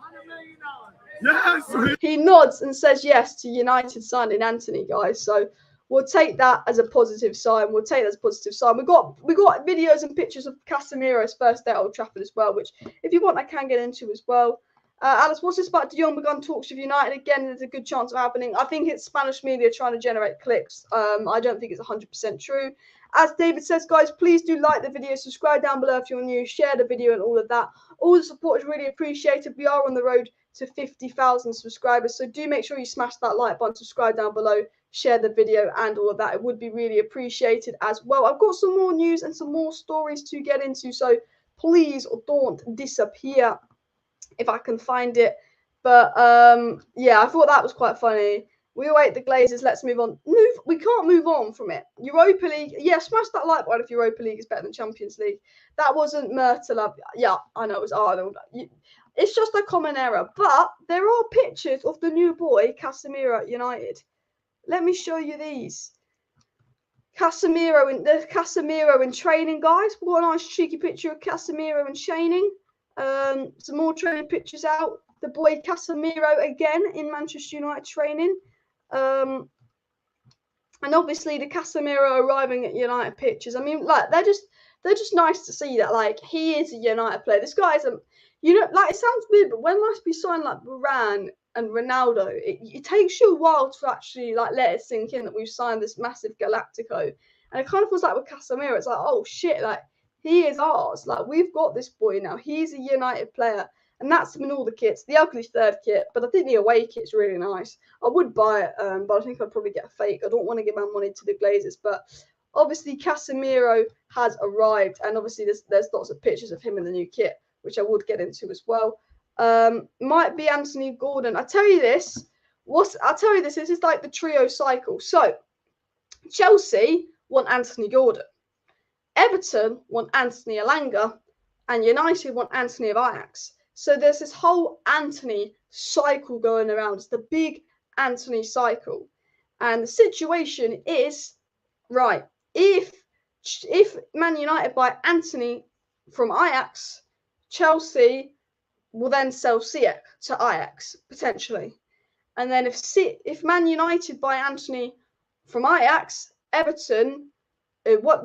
He nods and says yes to United signing Antony, guys. So we'll take that as a positive sign. We'll take that as a positive sign. We got videos and pictures of Casemiro's first day at Old Trafford as well, which if you want, I can get into as well. Alice, what's this about De Jong begun talks with United again? There's a good chance of happening. I think it's Spanish media trying to generate clicks. I don't think it's 100% true. As David says, guys, please do like the video, subscribe down below if you're new, share the video and all of that. All the support is really appreciated. We are on the road to 50,000 subscribers, so do make sure you smash that like button, subscribe down below, share the video and all of that. It would be really appreciated as well. I've got some more news and some more stories to get into, so please don't disappear if I can find it. But yeah, I thought that was quite funny. We await the Glazers. Let's move on. We can't move on from it. Europa League. Yeah, smash that like button if Europa League is better than Champions League. That wasn't Murtala. Yeah, I know it was Arnold. It's just a common error. But there are pictures of the new boy, Casemiro at United. Let me show you these. Casemiro in training, guys. What a nice cheeky picture of Casemiro in training. Some more training pictures out. The boy Casemiro again in Manchester United training. And obviously the Casemiro arriving at United pictures. I mean, like they're just nice to see that like he is a United player. This guy's like it sounds weird, but when last we signed like Varane and Ronaldo, it takes you a while to actually like let it sink in that we've signed this massive Galactico. And it kind of feels like with Casemiro, it's like, oh shit, like he is ours. Like we've got this boy now. He's a United player. And that's him in all the kits. The ugly third kit, but I think the away kit's really nice. I would buy it, but I think I'd probably get a fake. I don't want to give my money to the Glazers, but obviously Casemiro has arrived, and obviously there's lots of pictures of him in the new kit, which I would get into as well. Might be Anthony Gordon. I tell you this. This is like the trio cycle. So Chelsea want Anthony Gordon, Everton want Anthony Elanga, and United want Antony of Ajax. So there's this whole Antony cycle going around. It's the big Antony cycle. And the situation is, right, if Man United buy Antony from Ajax, Chelsea will then sell Ziyech to Ajax, potentially. And then if Man United buy Antony from Ajax,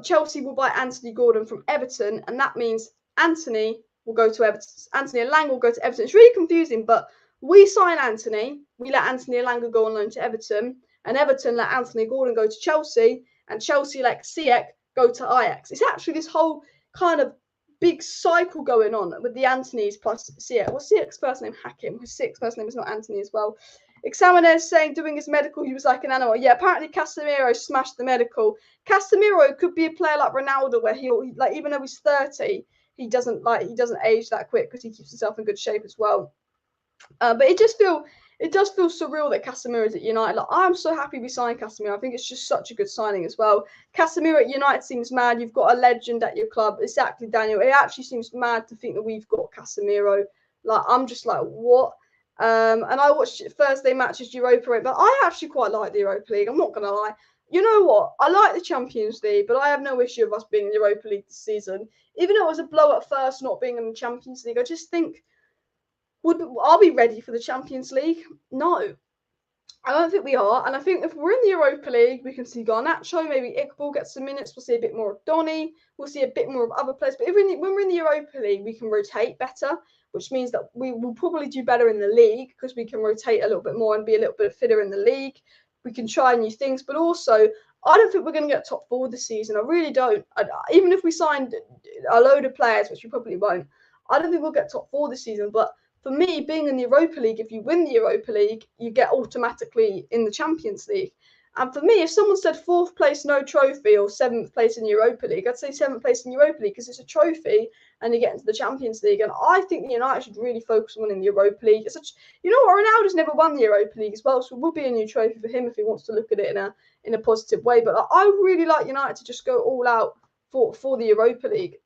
Chelsea will buy Anthony Gordon from Everton, and that means Antony will go to Everton. Antony Elanga will go to Everton. It's really confusing, but we sign Antony, we let Antony Elanga go on loan to Everton, and Everton let Anthony Gordon go to Chelsea, and Chelsea let Ziyech go to Ajax. It's actually this whole kind of big cycle going on with the Antonys plus Ziyech. Well, Ziyech's first name Hakim. His first name is not Antony as well. Examiner is saying doing his medical, he was like an animal. Yeah, apparently Casemiro smashed the medical. Casemiro could be a player like Ronaldo, where he like even though he's 30. He doesn't age that quick because he keeps himself in good shape as well. But it does feel surreal that Casemiro is at United. Like, I'm so happy we signed Casemiro. I think it's just such a good signing as well. Casemiro at United seems mad. You've got a legend at your club. Exactly, Daniel. It actually seems mad to think that we've got Casemiro. Like, I'm just like, what? And I watched Thursday matches Europa League, but I actually quite like the Europa League. I'm not going to lie. You know what? I like the Champions League, but I have no issue of us being in the Europa League this season. Even though it was a blow at first not being in the Champions League, I just think, are we ready for the Champions League? No. I don't think we are. And I think if we're in the Europa League, we can see Garnacho, maybe Iqbal get some minutes. We'll see a bit more of Donny. We'll see a bit more of other players. But when we're in the Europa League, we can rotate better, which means that we will probably do better in the league because we can rotate a little bit more and be a little bit fitter in the league. We can try new things, but also I don't think we're going to get top 4 this season. I really don't. Even if we signed a load of players, which we probably won't, I don't think we'll get top 4 this season. But for me, being in the Europa League, if you win the Europa League, you get automatically in the Champions League. And for me, if someone said 4th place, no trophy, or 7th place in Europa League, I'd say 7th place in Europa League because it's a trophy and you get into the Champions League. And I think the United should really focus on winning the Europa League. You know what? Ronaldo's never won the Europa League as well, so it will be a new trophy for him if he wants to look at it in a positive way. But I really like United to just go all out for the Europa League.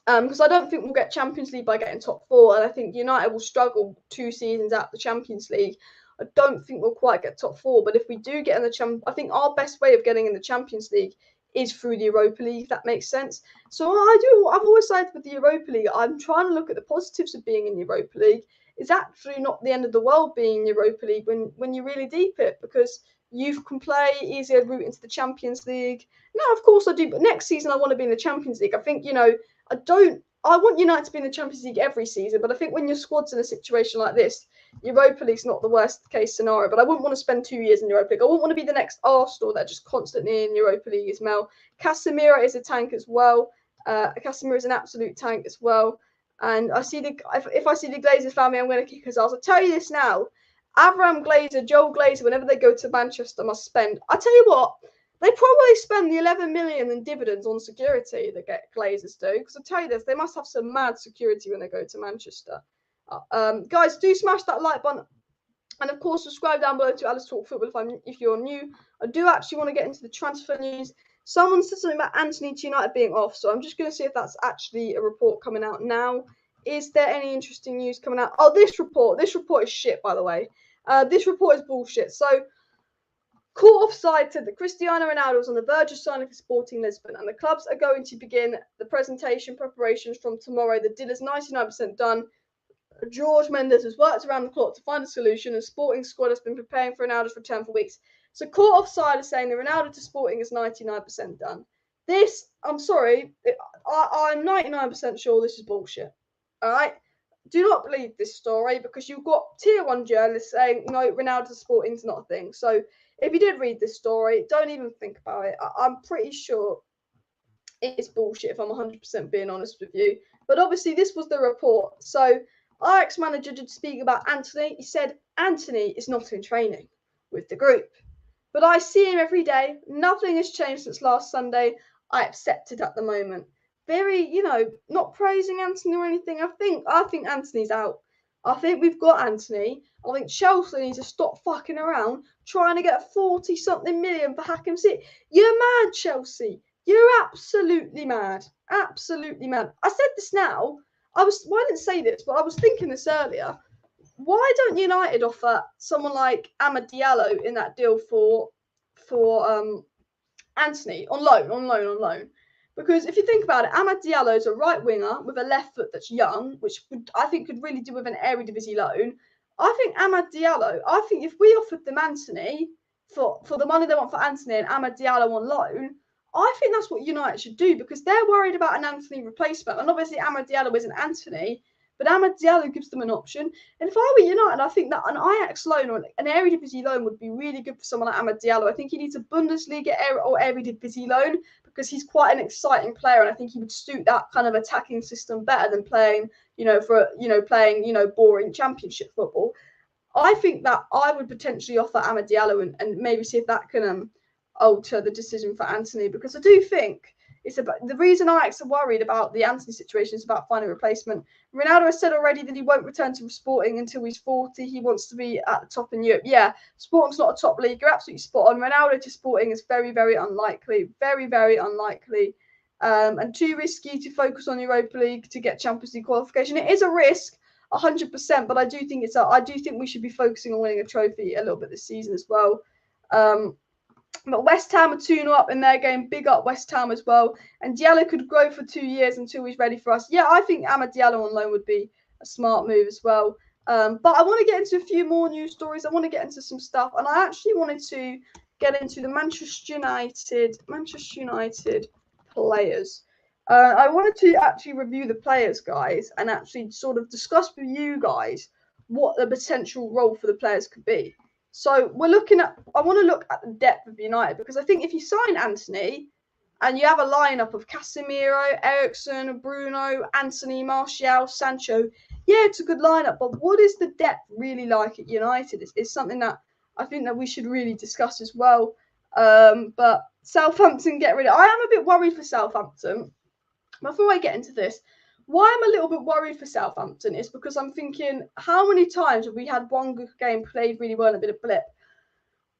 Because I don't think we'll get Champions League by getting top 4, and I think United will struggle 2 seasons out of the Champions League. I don't think we'll quite get top 4, but if we do get in the I think our best way of getting in the Champions League is through the Europa League, if that makes sense. So I've always sided with the Europa League. I'm trying to look at the positives of being in the Europa League. It's actually not the end of the world being in the Europa League when you really deep it, because you can play easier route into the Champions League. Now, of course I do, but next season I want to be in the Champions League. I think, I want United to be in the Champions League every season, but I think when your squad's in a situation like this, Europa League's not the worst case scenario. But I wouldn't want to spend 2 years in Europa League. I wouldn't want to be the next Arsenal that just constantly in Europa League as well. Casemiro is a tank as well. Casemiro is an absolute tank as well. And if I see the Glazer family, I'm going to kick his ass. I'll tell you this now. Abraham Glazer, Joel Glazer, whenever they go to Manchester, must spend. I tell you what, they probably spend the 11 million in dividends on security that Glazers do. Because I tell you this, they must have some mad security when they go to Manchester. Guys, do smash that like button. And of course, subscribe down below to Alice Talk Football if you're new. I do actually want to get into the transfer news. Someone said something about Antony to United being off, so I'm just going to see if that's actually a report coming out now. Is there any interesting news coming out? Oh, this report is shit, by the way. This report is bullshit. So, court offside said that Cristiano Ronaldo was on the verge of signing for Sporting Lisbon, and the clubs are going to begin the presentation preparations from tomorrow. The deal is 99% done. George Mendes has worked around the clock to find a solution, and Sporting squad has been preparing for Ronaldo's return for weeks. So, court offside is saying the Ronaldo to Sporting is 99% done. This, I'm sorry, I'm 99% sure this is bullshit. All right? Do not believe this story because you've got tier 1 journalists saying, no, Ronaldo to Sporting is not a thing. So, if you did read this story, don't even think about it. I'm pretty sure it's bullshit if I'm 100% being honest with you. But obviously, this was the report. So, AJAX manager did speak about Antony. He said, Antony is not in training with the group. But I see him every day. Nothing has changed since last Sunday. I accept it at the moment. Very, not praising Antony or anything. I think Antony's out. I think we've got Antony. I think Chelsea needs to stop fucking around trying to get 40-something million for Hakim City. You're mad, Chelsea. You're absolutely mad. Absolutely mad. I said this now. I didn't say this, but I was thinking this earlier. Why don't United offer someone like Amad Diallo in that deal for Antony on loan? Because if you think about it, Amad Diallo is a right winger with a left foot that's young, which I think could really do with an Eredivisie loan. I think if we offered them Antony for the money they want for Antony and Amad Diallo on loan, I think that's what United should do because they're worried about an Antony replacement. And obviously, Amad Diallo isn't Antony, but Amad Diallo gives them an option. And if I were United, I think that an AJAX loan or an Eredivisie loan would be really good for someone like Amad Diallo. I think he needs a Bundesliga or Eredivisie loan because he's quite an exciting player, and I think he would suit that kind of attacking system better than playing, boring Championship football. I think that I would potentially offer Amad Diallo and maybe see if that can alter the decision for Antony, because I do think it's about the reason AJAX are worried about the Antony situation is about finding a replacement. Ronaldo has said already that he won't return to Sporting until he's 40. He wants to be at the top in Europe. Yeah, Sporting's not a top league. You're absolutely spot on. Ronaldo to Sporting is very, very unlikely. Very, very unlikely. And too risky to focus on Europa League to get Champions League qualification. It is a risk, 100%, but I do think we should be focusing on winning a trophy a little bit this season as well. But West Ham are 2-0 up in their game. Big up West Ham as well. And Diallo could grow for 2 years until he's ready for us. Yeah, I think Amad Diallo on loan would be a smart move as well. But I want to get into a few more news stories. I want to get into some stuff. And I actually wanted to get into the Manchester United players. I wanted to actually review the players, guys, and actually sort of discuss with you guys what the potential role for the players could be. So I want to look at the depth of United because I think if you sign Antony and you have a lineup of Casemiro, Eriksen, Bruno, Antony, Martial, Sancho, yeah, it's a good lineup. But what is the depth really like at United? It's something that I think that we should really discuss as well. But Southampton I am a bit worried for Southampton. Before I get into this, why I'm a little bit worried for Southampton is because I'm thinking, how many times have we had one good game played really well and a bit of blip?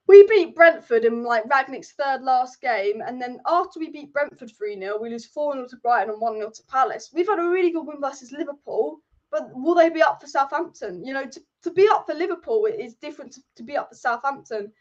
We beat Brentford in Ragnick's third last game, and then after we beat Brentford 3-0, we lose 4-0 to Brighton and 1-0 to Palace. We've had a really good win versus Liverpool, but will they be up for Southampton? To be up for Liverpool is different to be up for Southampton.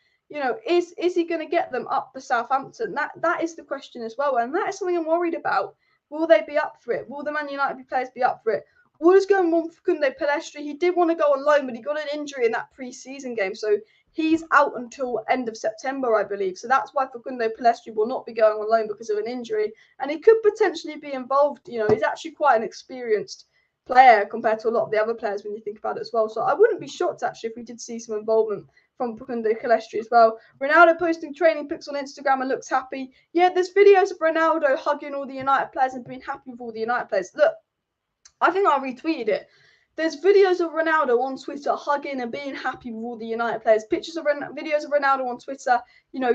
Is he going to get them up for Southampton? That is the question as well, and that is something I'm worried about. Will they be up for it? Will the Man United players be up for it? What is going on for Facundo Pellistri? He did want to go on loan, but he got an injury in that pre-season game. So he's out until end of September, I believe. So that's why Facundo Pellistri will not be going on loan because of an injury. And he could potentially be involved. He's actually quite an experienced player compared to a lot of the other players when you think about it as well. So I wouldn't be shocked, actually, if we did see some involvement from Facundo Pellistri as well. Ronaldo posting training pics on Instagram and looks happy. Yeah, there's videos of Ronaldo hugging all the United players and being happy with all the United players. Look, I think I retweeted it. There's videos of Ronaldo on Twitter hugging and being happy with all the United players. Videos of Ronaldo on Twitter,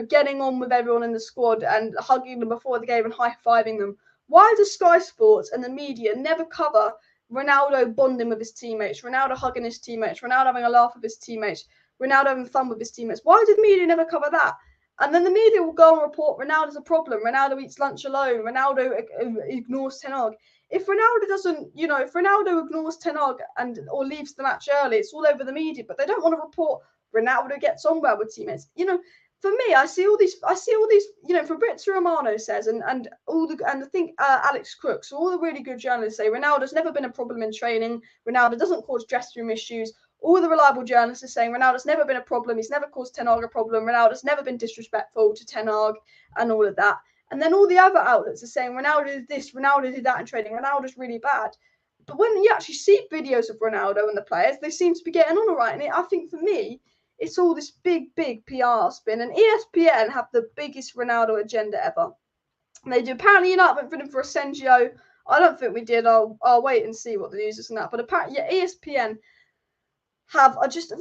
getting on with everyone in the squad and hugging them before the game and high-fiving them. Why does Sky Sports and the media never cover Ronaldo bonding with his teammates, Ronaldo hugging his teammates, Ronaldo having a laugh with his teammates? Ronaldo having fun with his teammates. Why did the media never cover that? And then the media will go and report Ronaldo's a problem. Ronaldo eats lunch alone. Ronaldo ignores Ten Hag. If Ronaldo doesn't, if Ronaldo ignores Ten Hag or leaves the match early, it's all over the media. But they don't want to report Ronaldo gets on well with teammates. For me, I see all these. Fabrizio Romano says, and I think Alex Crooks, all the really good journalists say Ronaldo's never been a problem in training. Ronaldo doesn't cause dressing room issues. All the reliable journalists are saying Ronaldo's never been a problem. He's never caused Ten Hag a problem. Ronaldo's never been disrespectful to Ten Hag and all of that. And then all the other outlets are saying Ronaldo did this, Ronaldo did that in training. Ronaldo's really bad. But when you actually see videos of Ronaldo and the players, they seem to be getting on all right. And I think for me, it's all this big PR spin. And ESPN have the biggest Ronaldo agenda ever. And they do. Apparently, United went for him for Asensio. I don't think we did. I'll wait and see what the news is on that. But apparently, ESPN just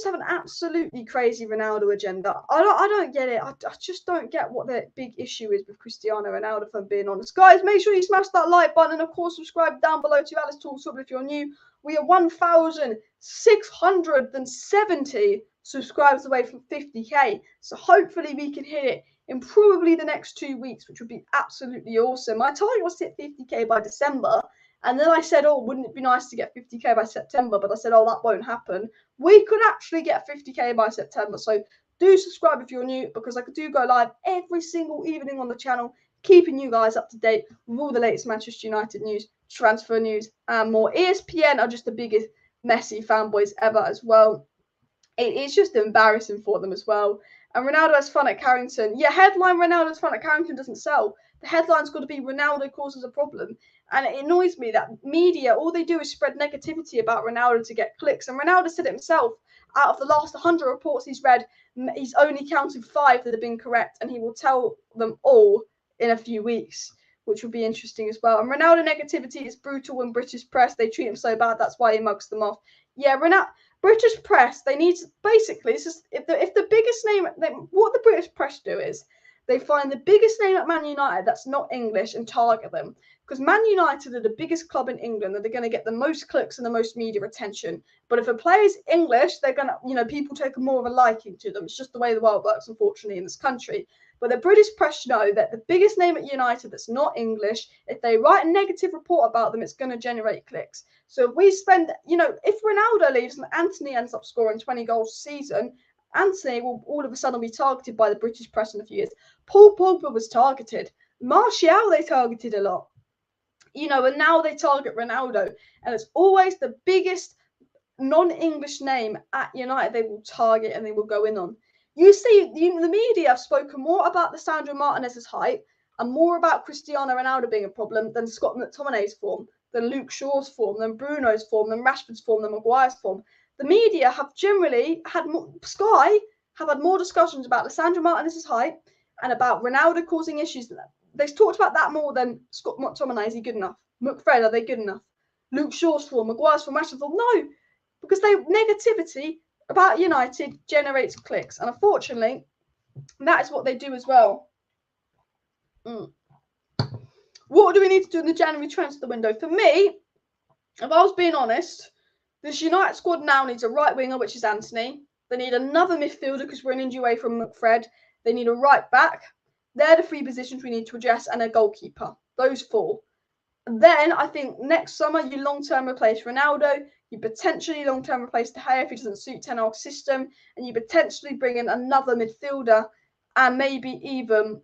have an absolutely crazy Ronaldo agenda. I don't get it. I just don't get what the big issue is with Cristiano Ronaldo, if I'm being honest. Guys, make sure you smash that like button and of course subscribe down below to Alice Talks Football if you're new. We are 1,670 subscribers away from 50k. So hopefully we can hit it in probably the next 2 weeks, which would be absolutely awesome. My target was to hit 50k by December. And then I said, wouldn't it be nice to get 50k by September? But I said, that won't happen. We could actually get 50k by September. So do subscribe if you're new, because I do go live every single evening on the channel, keeping you guys up to date with all the latest Manchester United news, transfer news, and more. ESPN are just the biggest Messi fanboys ever as well. It's just embarrassing for them as well. And Ronaldo has fun at Carrington. Yeah, headline Ronaldo has fun at Carrington doesn't sell. The headline's got to be Ronaldo causes a problem. And it annoys me that media, all they do is spread negativity about Ronaldo to get clicks. And Ronaldo said it himself, out of the last 100 reports he's read, he's only counted 5 that have been correct. And he will tell them all in a few weeks, which will be interesting as well. And Ronaldo negativity is brutal in British press. They treat him so bad, that's why he mugs them off. Yeah, British press, they need to, basically, it's just, if the biggest name, what the British press do is, they find the biggest name at Man United that's not English and target them. Because Man United are the biggest club in England and they're going to get the most clicks and the most media attention. But if a player's English, they're going to, people take more of a liking to them. It's just the way the world works, unfortunately, in this country. But the British press know that the biggest name at United that's not English, if they write a negative report about them, it's going to generate clicks. So if we spend, if Ronaldo leaves and Antony ends up scoring 20 goals a season, Antony will all of a sudden be targeted by the British press in a few years. Paul Pogba was targeted. Martial, they targeted a lot. And now they target Ronaldo. And it's always the biggest non-English name at United they will target and they will go in on. You see, the media have spoken more about Lisandro Martinez's height and more about Cristiano Ronaldo being a problem than Scott McTominay's form, than Luke Shaw's form, than Bruno's form, than Rashford's form, than Maguire's form. The media have generally had Sky have had more discussions about Lisandro Martinez's height and about Ronaldo causing issues. They've talked about that more than Scott McTominay. Is he good enough? McFred, are they good enough? Luke Shaw's form, Maguire's form, Rashford's form? No, because negativity about United generates clicks, and unfortunately, that is what they do as well. What do we need to do in the January transfer window? For me, if I was being honest, this United squad now needs a right winger, which is Antony. They need another midfielder because we're an injury away from McFred. They need a right back. They're the 3 positions we need to address, and a goalkeeper. Those 4. And then I think next summer you long-term replace Ronaldo. You potentially long-term replace De Gea if he doesn't suit Ten Hag's system, and you potentially bring in another midfielder and maybe even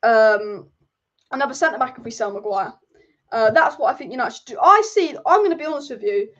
another centre-back if we sell Maguire. That's what I think United should do. I'm going to be honest with you.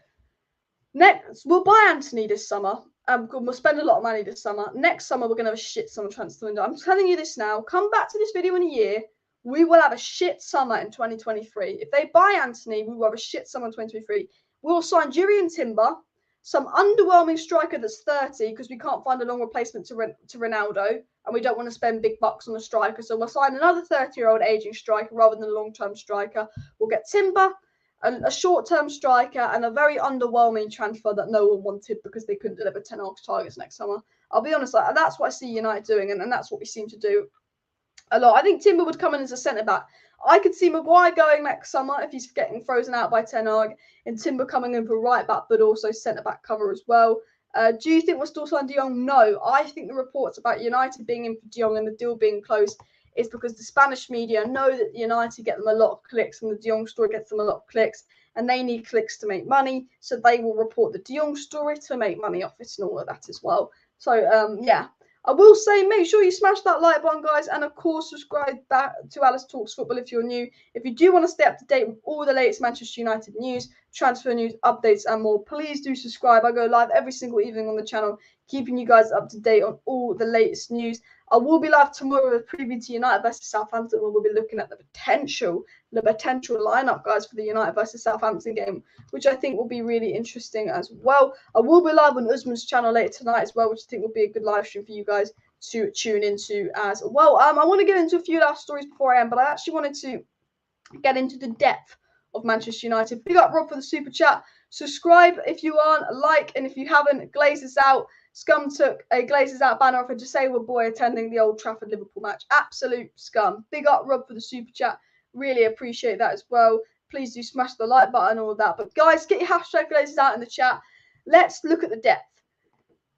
We'll buy Antony this summer. We'll spend a lot of money this summer. Next summer, we're going to have a shit summer transfer window. I'm telling you this now. Come back to this video in a year. We will have a shit summer in 2023. If they buy Antony, we will have a shit summer in 2023. We'll sign Jurriën Timber, some underwhelming striker that's 30 because we can't find a long replacement to Ronaldo, and we don't want to spend big bucks on a striker. So we'll sign another 30-year-old aging striker rather than a long-term striker. We'll get Timber, a short-term striker, and a very underwhelming transfer that no one wanted because they couldn't deliver 10 Hag's targets next summer. I'll be honest, that's what I see United doing, and that's what we seem to do a lot. I think Timber would come in as a centre-back. I could see Maguire going next summer if he's getting frozen out by Ten Hag, and Timber coming in for right back, but also centre-back cover as well. Do you think we'll still sign De Jong? No. I think the reports about United being in for De Jong and the deal being closed is because the Spanish media know that United get them a lot of clicks and the De Jong story gets them a lot of clicks, and they need clicks to make money, so they will report the De Jong story to make money off it and all of that as well. So, yeah. I will say, make sure you smash that like button, guys, and of course, subscribe back to Alice Talks Football if you're new. If you do want to stay up to date with all the latest Manchester United news, transfer news, updates, and more, please do subscribe. I go live every single evening on the channel, keeping you guys up to date on all the latest news. I will be live tomorrow with a preview to United versus Southampton, where we'll be looking at the potential lineup, guys, for the United versus Southampton game, which I think will be really interesting as well. I will be live on Usman's channel later tonight as well, which I think will be a good live stream for you guys to tune into as well. I want to get into a few last stories before I end, but I actually wanted to get into the depth of Manchester United. Big up Rob for the super chat. Subscribe if you aren't, like, and if you haven't, Glazer's out. Scum took a Glazer's out banner off a disabled boy attending the Old Trafford Liverpool match. Absolute scum. Big up Rob for the super chat. Really appreciate that as well. Please do smash the like button and all of that. But guys, get your hashtag Glazers out in the chat. Let's look at the depth.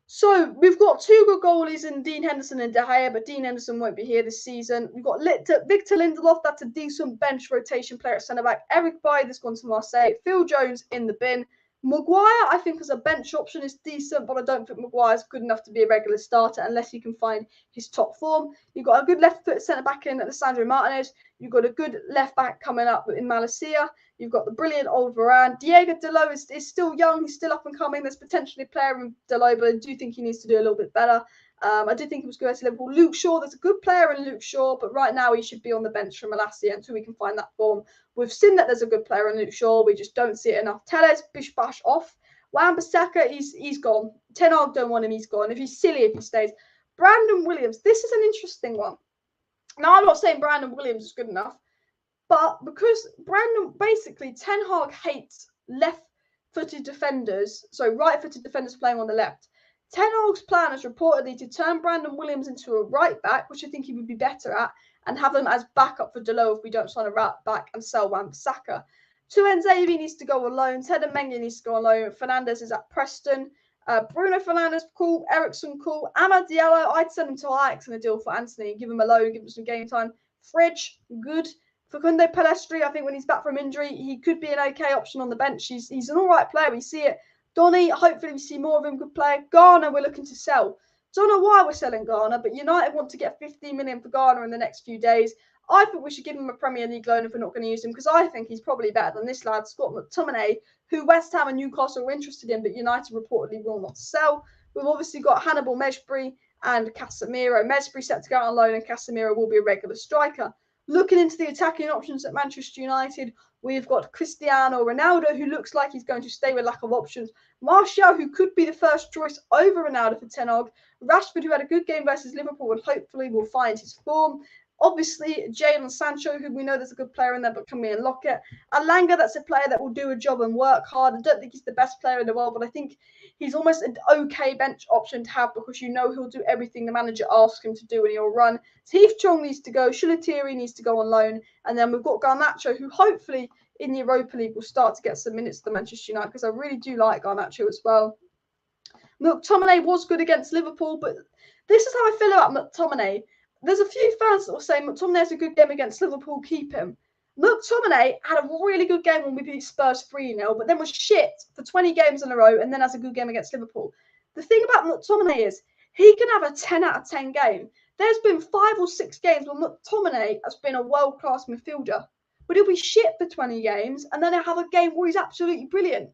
So we've got two good goalies in Dean Henderson and De Gea, but Dean Henderson won't be here this season. We've got Victor Lindelof, that's a decent bench rotation player at centre-back. Eric Bailly's gone to Marseille. Phil Jones in the bin. Maguire, I think, as a bench option is decent, but I don't think Maguire's good enough to be a regular starter unless he can find his top form. You've got a good left-foot centre-back in Alessandro Martinez. You've got a good left-back coming up in Malacia. You've got the brilliant old Varane. Diego Dalot is still young. He's still up and coming. There's potentially a player in Dalot, but I do think he needs to do a little bit better. I did think he was good at Liverpool. Luke Shaw, there's a good player in Luke Shaw, but right now he should be on the bench from Malacia until we can find that form. We've seen that there's a good player in Luke Shaw. We just don't see it enough. Telles, bish bash off. Wan-Bissaka, he's gone. Ten Hag don't want him, he's gone. If he's silly if he stays. Brandon Williams, this is an interesting one. Now, I'm not saying Brandon Williams is good enough, but because basically, Ten Hag hates left-footed defenders, so right-footed defenders playing on the left. Ten Hag's plan is reportedly to turn Brandon Williams into a right back, which I think he would be better at, and have him as backup for Dalot if we don't sign a right back and sell Wan-Bissaka. Tuanzebe needs to go on loan. Teden Menga needs to go on loan. Fernandes is at Preston. Bruno Fernandes, cool. Ericsson, cool. Amad Diallo, I'd send him to AJAX in a deal for Antony. Give him a loan, give him some game time. Fridge, good. Facundo Pelestri, I think when he's back from injury, he could be an okay option on the bench. He's an all right player. We see it. Donny, hopefully we see more of him. Good player. Garner, we're looking to sell. Don't know why we're selling Garner, but United want to get 15 million for Garner in the next few days. I think we should give him a Premier League loan if we're not going to use him, because I think he's probably better than this lad, Scott McTominay, who West Ham and Newcastle are interested in, but United reportedly will not sell. We've obviously got Hannibal Mejbri and Casemiro. Mejbri set to go out on loan, and Casemiro will be a regular striker. Looking into the attacking options at Manchester United, we've got Cristiano Ronaldo, who looks like he's going to stay with lack of options. Martial, who could be the first choice over Ronaldo for Ten Hag. Rashford, who had a good game versus Liverpool and hopefully will find his form. Obviously, Jadon Sancho, who we know there's a good player in there, but can we unlock it? Alanga, that's a player that will do a job and work hard. I don't think he's the best player in the world, but I think he's almost an okay bench option to have because you know he'll do everything the manager asks him to do and he'll run. Heath Chong needs to go. Shillatiri needs to go on loan. And then we've got Garnacho, who hopefully in the Europa League will start to get some minutes to Manchester United because I really do like Garnacho as well. McTominay was good against Liverpool, but this is how I feel about McTominay. There's a few fans that will say McTominay has a good game against Liverpool, keep him. McTominay had a really good game when we beat Spurs 3-0, but then was shit for 20 games in a row and then has a good game against Liverpool. The thing about McTominay is he can have a 10 out of 10 game. There's been 5 or 6 games where McTominay has been a world-class midfielder, but he'll be shit for 20 games and then he'll have a game where he's absolutely brilliant.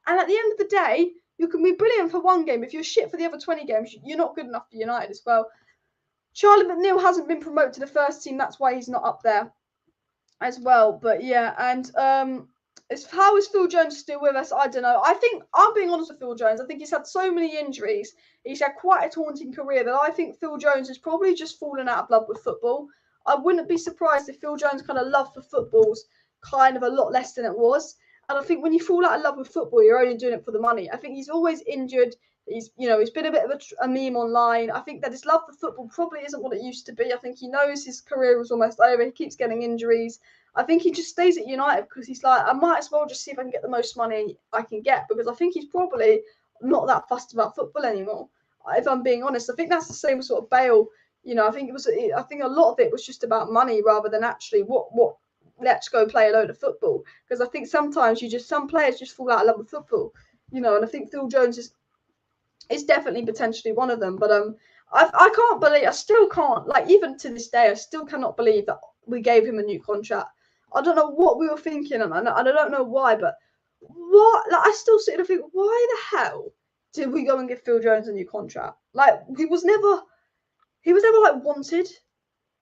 And at the end of the day, you can be brilliant for one game. If you're shit for the other 20 games, you're not good enough for United as well. Charlie McNeil hasn't been promoted to the first team. That's why he's not up there as well. But yeah, and how is Phil Jones still with us? I don't know. I think, I'm being honest with Phil Jones, I think he's had so many injuries. He's had quite a taunting career that I think Phil Jones has probably just fallen out of love with football. I wouldn't be surprised if Phil Jones' kind of love for football's kind of a lot less than it was. And I think when you fall out of love with football, you're only doing it for the money. I think he's always injured. He's been a bit of a meme online. I think that his love for football probably isn't what it used to be. I think he knows his career was almost over. He keeps getting injuries. I think he just stays at United because he's like, I might as well just see if I can get the most money I can get, because I think he's probably not that fussed about football anymore. If I'm being honest, I think that's the same sort of Bale. I think a lot of it was just about money rather than actually what let's go play a load of football. Because I think sometimes some players just fall out of love with football, and I think Phil Jones is definitely potentially one of them. But I can't believe, I still can't, like, even to this day, I still cannot believe that we gave him a new contract. I don't know what we were thinking, and I don't know why, but what, like, I still sit and think, why the hell did we go and give Phil Jones a new contract? Like, he was never like wanted.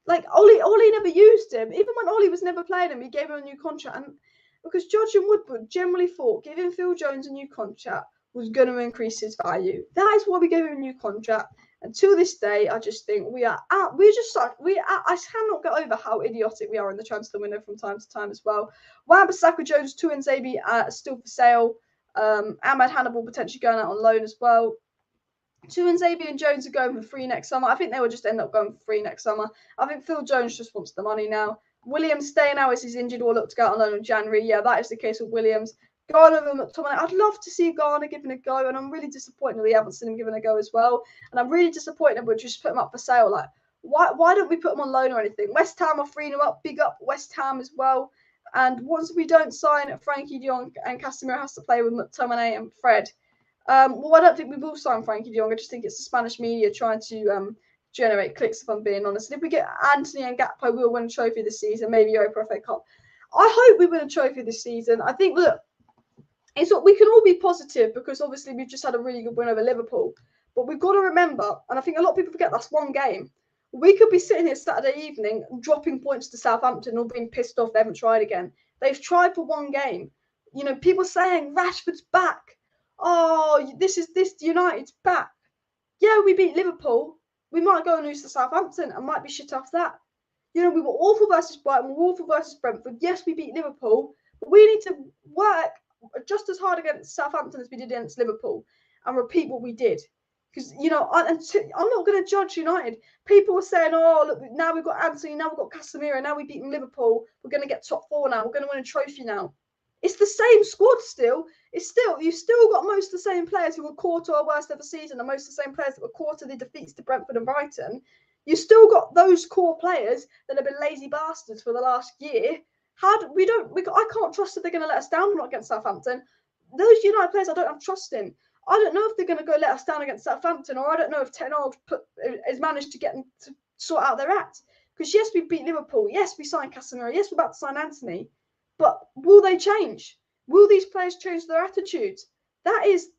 Like, Ollie never used him. Even when Ollie was never playing him, he gave him a new contract. And because Judge and Woodward generally thought giving Phil Jones a new contract was going to increase his value. That is why we gave him a new contract. Until this day, I just think I cannot get over how idiotic we are in the transfer window from time to time as well. Wan-Bissaka, Jones, Tuanzebe are still for sale. Ahmed Hannibal potentially going out on loan as well. Tuanzebe and Jones are going for free next summer. I think they will just end up going for free next summer. I think Phil Jones just wants the money now. Williams staying out as he's injured or looked to go out on loan in January. Yeah, that is the case with Williams. Garner and McTominay. I'd love to see Garner given a go, and I'm really disappointed we haven't seen him given a go as well. And I'm really disappointed we just put him up for sale. Like, why don't we put him on loan or anything? West Ham are freeing him up. Big up West Ham as well. And once we don't sign Frenkie de Jong, and Casemiro has to play with McTominay and Fred. Well, I don't think we will sign Frenkie de Jong. I just think it's the Spanish media trying to generate clicks, if I'm being honest. And if we get Antony and Gakpo, we'll win a trophy this season, maybe Europa FA Cup. I hope we win a trophy this season. I think, look, we can all be positive because obviously we've just had a really good win over Liverpool. But we've got to remember, and I think a lot of people forget that's one game. We could be sitting here Saturday evening dropping points to Southampton or being pissed off they haven't tried again. They've tried for one game. People saying Rashford's back. Oh, this United's back. Yeah, we beat Liverpool. We might go and lose to Southampton and might be shit off that. We were awful versus Brighton, we were awful versus Brentford. Yes, we beat Liverpool, but we need to work just as hard against Southampton as we did against Liverpool and repeat what we did. Because, I'm not going to judge United. People were saying, oh, look, now we've got Antony, now we've got Casemiro, now we've beaten Liverpool. We're going to get top four now. We're going to win a trophy now. It's the same squad still. You've still got most of the same players who were core to our worst ever season and most of the same players that were core to the defeats to Brentford and Brighton. You still got those core players that have been lazy bastards for the last year. I can't trust that they're going to let us down against Southampton. Those United players, I don't have trust in. I don't know if they're going to go let us down against Southampton, or I don't know if Ten Hag has managed to get them to sort out their act. Because yes, we beat Liverpool. Yes, we signed Casemiro. Yes, we're about to sign Antony. But will they change? Will these players change their attitudes? That is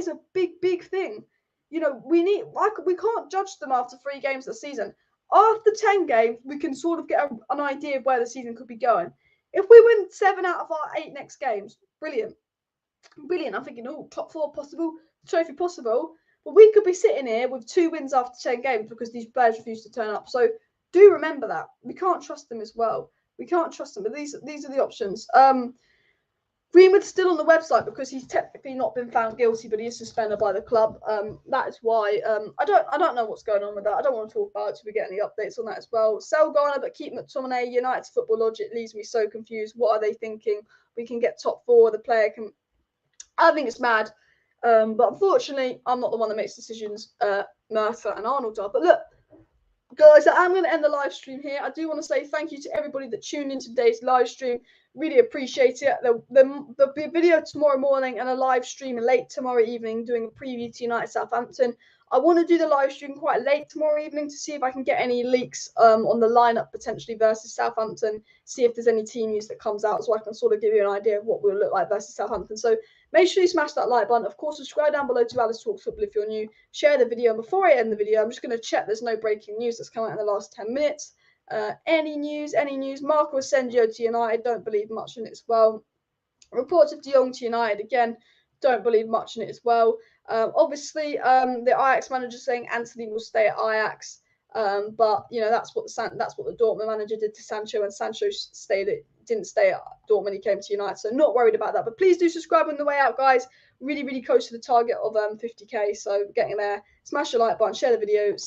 a big, big thing. We can't judge them after 3 games of the season. After 10 games, we can sort of get an idea of where the season could be going. If we win 7 out of our 8 next games, brilliant. I'm thinking, top 4 possible, trophy possible. But we could be sitting here with 2 wins after 10 games because these players refuse to turn up. So do remember that. We can't trust them as well. We can't trust them, but these are the options. Greenwood's still on the website because he's technically not been found guilty, but he is suspended by the club. That is why I don't know what's going on with that. I don't want to talk about it till we get any updates on that as well. Sell Garner, but keep McTominay. United's football logic leaves me so confused. What are they thinking? We can get top 4. The player can. I think it's mad. But unfortunately, I'm not the one that makes decisions. Mercer and Arnold are. But look, guys, I'm going to end the live stream here. I do want to say thank you to everybody that tuned into today's live stream. Really appreciate it. There'll be a video tomorrow morning and a live stream late tomorrow evening doing a preview to United Southampton. I want to do the live stream quite late tomorrow evening to see if I can get any leaks on the lineup potentially versus Southampton, see if there's any team news that comes out so I can sort of give you an idea of what we'll look like versus Southampton. So make sure you smash that like button. Of course, subscribe down below to Alice Talks Football if you're new. Share the video. And before I end the video, I'm just going to check there's no breaking news that's come out in the last 10 minutes. Any news? Marco Asensio to United, don't believe much in it as well. Reports of De Jong to United, again, don't believe much in it as well. Obviously, the Ajax manager saying Antony will stay at Ajax, but that's what the Dortmund manager did to Sancho, and Sancho didn't stay at Dortmund. He came to United, so not worried about that. But please do subscribe on the way out, guys. Really, really close to the target of 50k, so getting there. Smash the like button, share the video. See